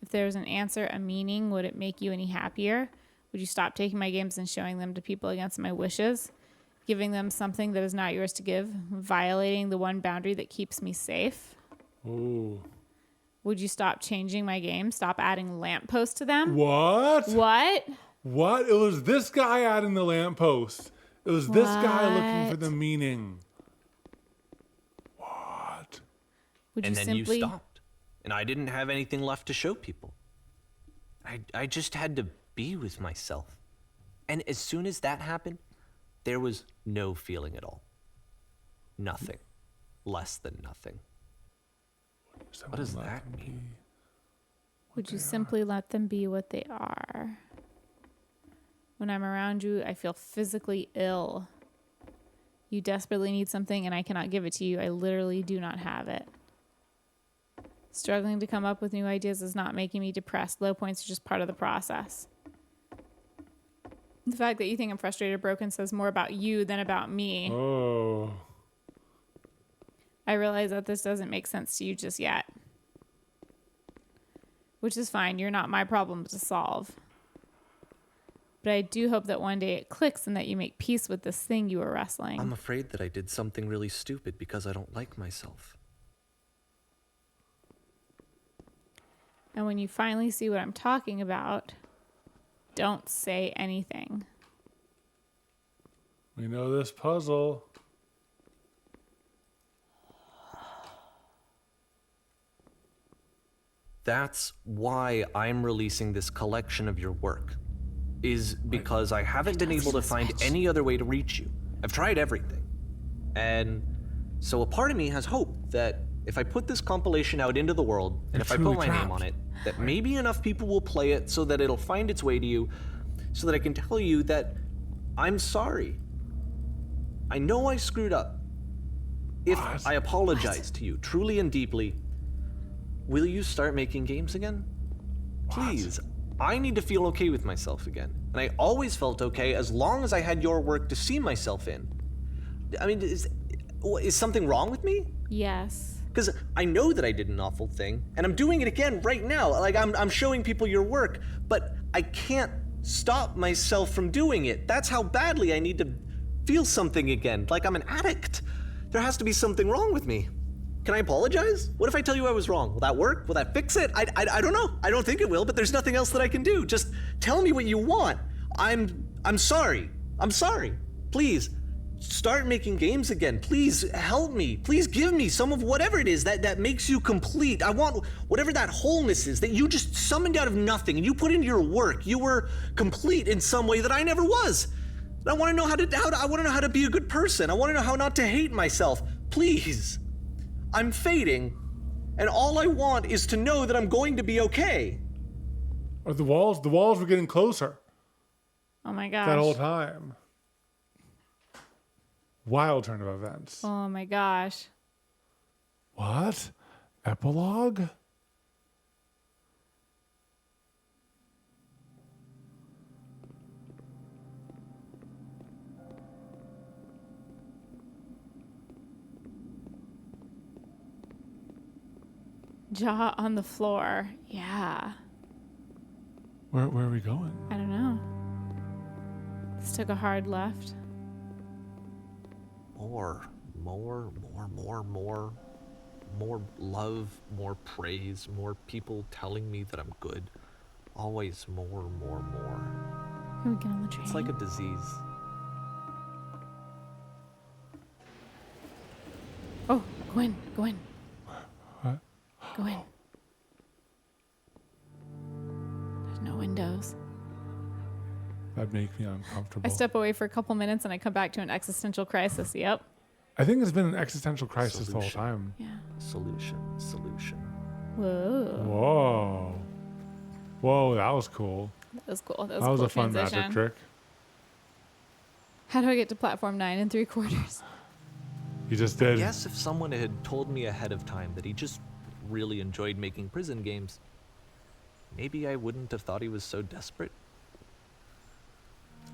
If there was an answer, a meaning, would it make you any happier? Would you stop taking my games and showing them to people against my wishes? Giving them something that is not yours to give? Violating the one boundary that keeps me safe? Ooh. Would you stop changing my game? Stop adding lampposts to them? What? What? What? It was this guy adding the lamppost. It was this guy looking for What? the meaning. What? Would And you then simply you stopped. And I didn't have anything left to show people. I just had to be with myself. And as soon as that happened, there was no feeling at all. Nothing. Less than nothing. What does that mean? Would you simply let them be what they are? When I'm around you, I feel physically ill. You desperately need something and I cannot give it to you. I literally do not have it. Struggling to come up with new ideas is not making me depressed. Low points are just part of the process. The fact that you think I'm frustrated or broken says more about you than about me. Oh. I realize that this doesn't make sense to you just yet. Which is fine. You're not my problem to solve. But I do hope that one day it clicks and that you make peace with this thing you were wrestling. I'm afraid that I did something really stupid because I don't like myself. And when you finally see what I'm talking about, don't say anything. We know this puzzle. That's why I'm releasing this collection of your work. Is because I haven't been able to find any other way to reach you. I've tried everything. And so a part of me has hope that if I put this compilation out into the world, and if I put my name on it, that maybe enough people will play it so that it'll find its way to you, so that I can tell you that I'm sorry. I know I screwed up. If I apologize to you truly and deeply, will you start making games again? Please. I need to feel okay with myself again. And I always felt okay as long as I had your work to see myself in. I mean, is something wrong with me? Yes. Because I know that I did an awful thing, and I'm doing it again right now. Like, I'm showing people your work, but I can't stop myself from doing it. That's how badly I need to feel something again, like I'm an addict. There has to be something wrong with me. Can I apologize? What if I tell you I was wrong? Will that work? Will that fix it? I don't know. I don't think it will, but there's nothing else that I can do. Just tell me what you want. I'm sorry. I'm sorry. Please, start making games again. Please help me. Please give me some of whatever it is that makes you complete. I want whatever that wholeness is that you just summoned out of nothing and you put into your work. You were complete in some way that I never was. And I want to know I want to know how to be a good person. I want to know how not to hate myself. Please. I'm fading, and all I want is to know that I'm going to be okay. Or the walls were getting closer Oh my gosh. that whole time. Wild turn of events. Oh my gosh. What? Epilogue? Jaw on the floor. Yeah. Where are we going? I don't know. This took a hard left. More love, more praise, more people telling me that I'm good. Always more. Can we get on the train? It's like a disease. Oh, go in. What? Go in. There's no windows. That'd make me uncomfortable. I step away for a couple minutes and I come back to an existential crisis. Yep. I think it's been an existential crisis the whole time. Yeah. Solution. Whoa. Whoa, that was cool. That was cool. That was cool a fun transition. magic trick. How do I get to platform 9 3/4? You just did. Yes, if someone had told me ahead of time that he just really enjoyed making prison games, maybe I wouldn't have thought he was so desperate.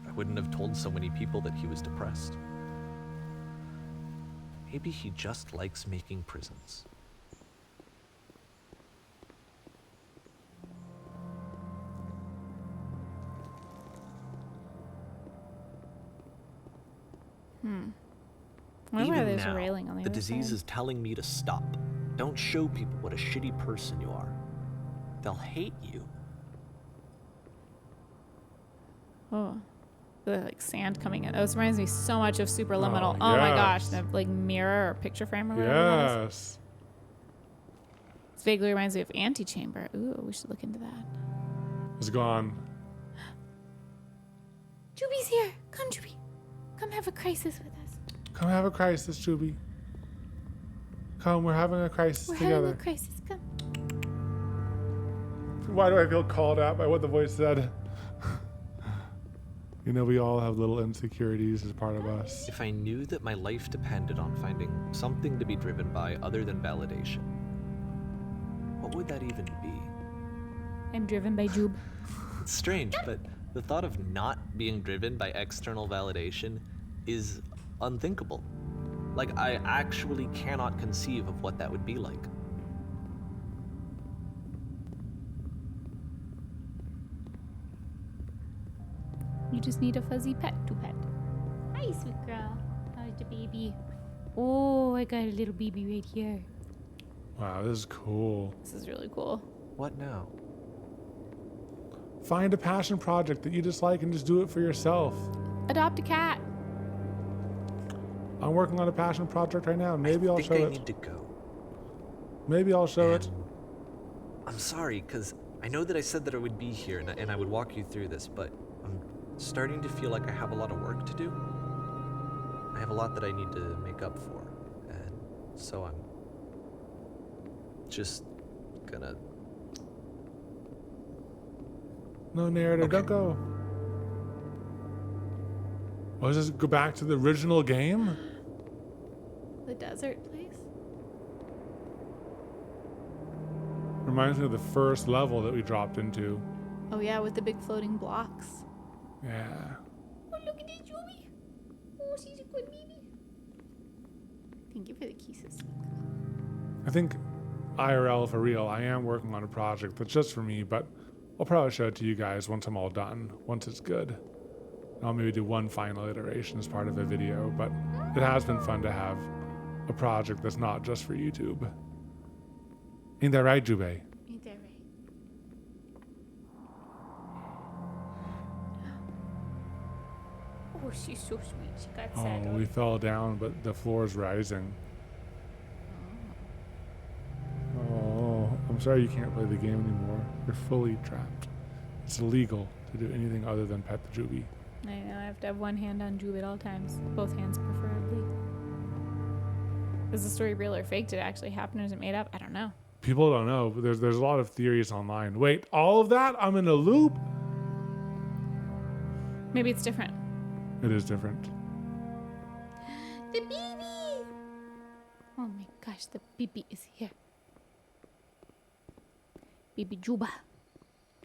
I wouldn't have told so many people that he was depressed. Maybe he just likes making prisons. I wonder why Even there's a now, railing on the the other disease side. is telling me to stop, Don't show people what a shitty person you are. They'll hate you. Oh, the like sand coming in. Oh, this reminds me so much of Superliminal. Oh, Oh my yes. gosh, the like mirror or picture frame or whatever that is. Yes. This vaguely reminds me of Antechamber. Ooh, we should look into that. It's gone. Juby's here. Come, Juby. Come have a crisis with us. Come have a crisis, Juby. Come, we're having a crisis We're together. having a crisis. Come. Why do I feel called out by what the voice said? You know, we all have little insecurities as part of us. If I knew that my life depended on finding something to be driven by other than validation, what would that even be? I'm driven by Jube. It's strange, but the thought of not being driven by external validation is unthinkable. Like, I actually cannot conceive of what that would be like. You just need a fuzzy pet to pet. Hi, sweet girl. How's the baby? Oh, I got a little baby right here. Wow, this is cool. This is really cool. What now? Find a passion project that you just like and just do it for yourself. Adopt a cat. I'm working on a passion project right now. Maybe I'll I show think I it. need to go. Maybe I'll show it. I'm sorry, because I know that I said that I would be here and I would walk you through this, but I'm starting to feel like I have a lot of work to do. I have a lot that I need to make up for, and so I'm just gonna... No narrator, Okay. don't go. Oh, does this go back to the original game? The desert place? Reminds me of the first level that we dropped into. Oh yeah, with the big floating blocks. Yeah. Oh, look at this Juby. Oh, she's a good baby. Thank you for the kisses. I think IRL for real, I am working on a project that's just for me, but I'll probably show it to you guys once I'm all done, once it's good. I'll maybe do one final iteration as part of a video, but it has been fun to have a project that's not just for YouTube. Ain't that right, Jube? Ain't that right? Oh, she's so sweet. She got sad. Oh, we fell down, but the floor's rising. Oh, I'm sorry you can't play the game anymore. You're fully trapped. It's illegal to do anything other than pet the Juby. I know, I have to have one hand on Jube at all times. Both hands preferably. Is the story real or fake? Did it actually happen or is it made up? I don't know. People don't know, but there's a lot of theories online. Wait, all of that? I'm in a loop? Maybe it's different. It is different. The baby! Oh my gosh, the baby is here. Baby Juba.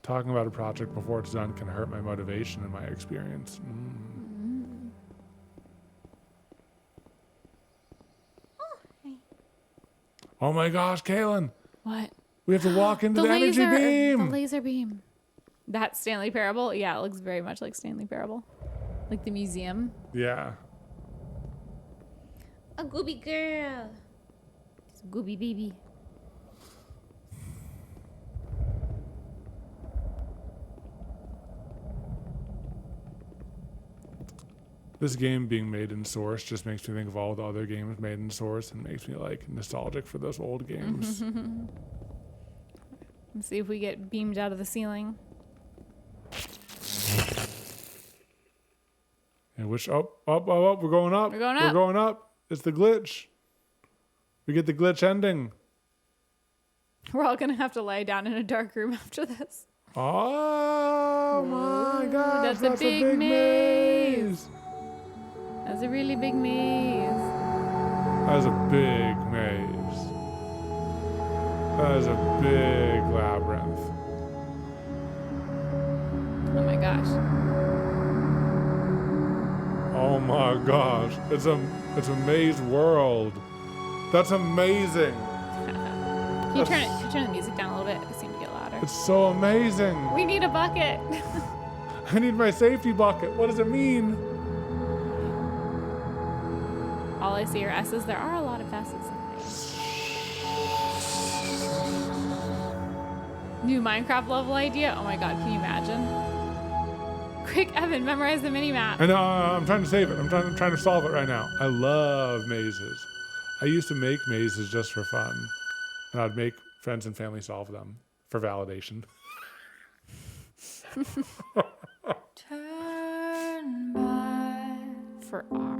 Talking about a project before it's done can hurt my motivation and my experience. Oh my gosh, Katelyn! What? We have to walk into the energy The beam! laser beam. That Stanley Parable? Yeah, it looks very much like Stanley Parable. Like the museum. Yeah. A gooby girl. It's a gooby baby. This game being made in Source just makes me think of all the other games made in Source and makes me like nostalgic for those old games. Let's see if we get beamed out of the ceiling. And which we're going up. We're going up. We're going up. It's the glitch. We get the glitch ending. We're all gonna have to lie down in a dark room after this. Oh my gosh, that's a big maze. That's a really big maze. That is a big maze. That is a big labyrinth. Oh my gosh. Oh my gosh. It's a maze world. That's amazing. Can you turn the music down a little bit? It seemed to get louder. It's so amazing. We need a bucket. I need my safety bucket. What does it mean? All I see are S's. There are a lot of S's. New Minecraft level idea. Oh my god, can you imagine? Quick, Evan, memorize the mini map. I know, I'm trying to save it. I'm trying to solve it right now. I love mazes. I used to make mazes just for fun. And I'd make friends and family solve them for validation. Turn back. For R.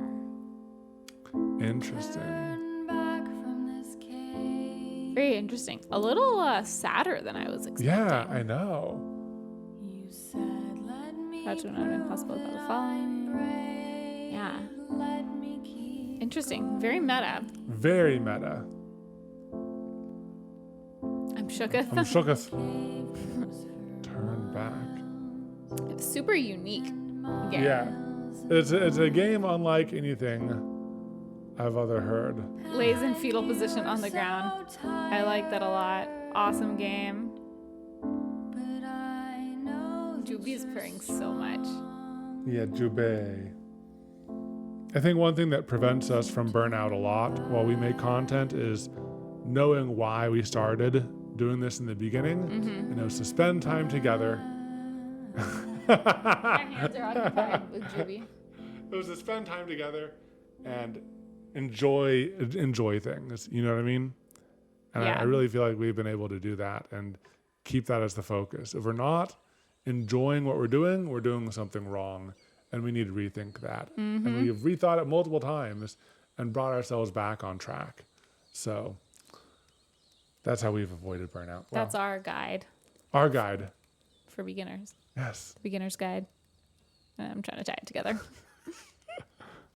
Interesting. Turn back from this cave. Very interesting. A little sadder than I was expecting. Yeah, I know. You said let me That's when I'm impossible about the following. pray. Yeah. Let me keep Interesting. Very meta. Very meta. I'm shooketh. I'm shooketh. Turn back. It's super unique. Yeah. It's a game unlike anything I've ever heard. Lays in fetal position on the ground. I like that a lot. Awesome game. but I know Juby's purring so much. Yeah, Jubei. I think one thing that prevents us from burnout a lot while we make content is knowing why we started doing this in the beginning. And it was to spend time together. My hands are occupied with Juby. It was to spend time together and enjoy things. You know what I mean? And Yeah. I really feel like we've been able to do that and keep that as the focus. If we're not enjoying what we're doing something wrong, and we need to rethink that. And we've rethought it multiple times and brought ourselves back on track. So that's how we've avoided burnout. Wow. That's our guide Our guide. for beginners. Yes. Beginner's guide. I'm trying to tie it together.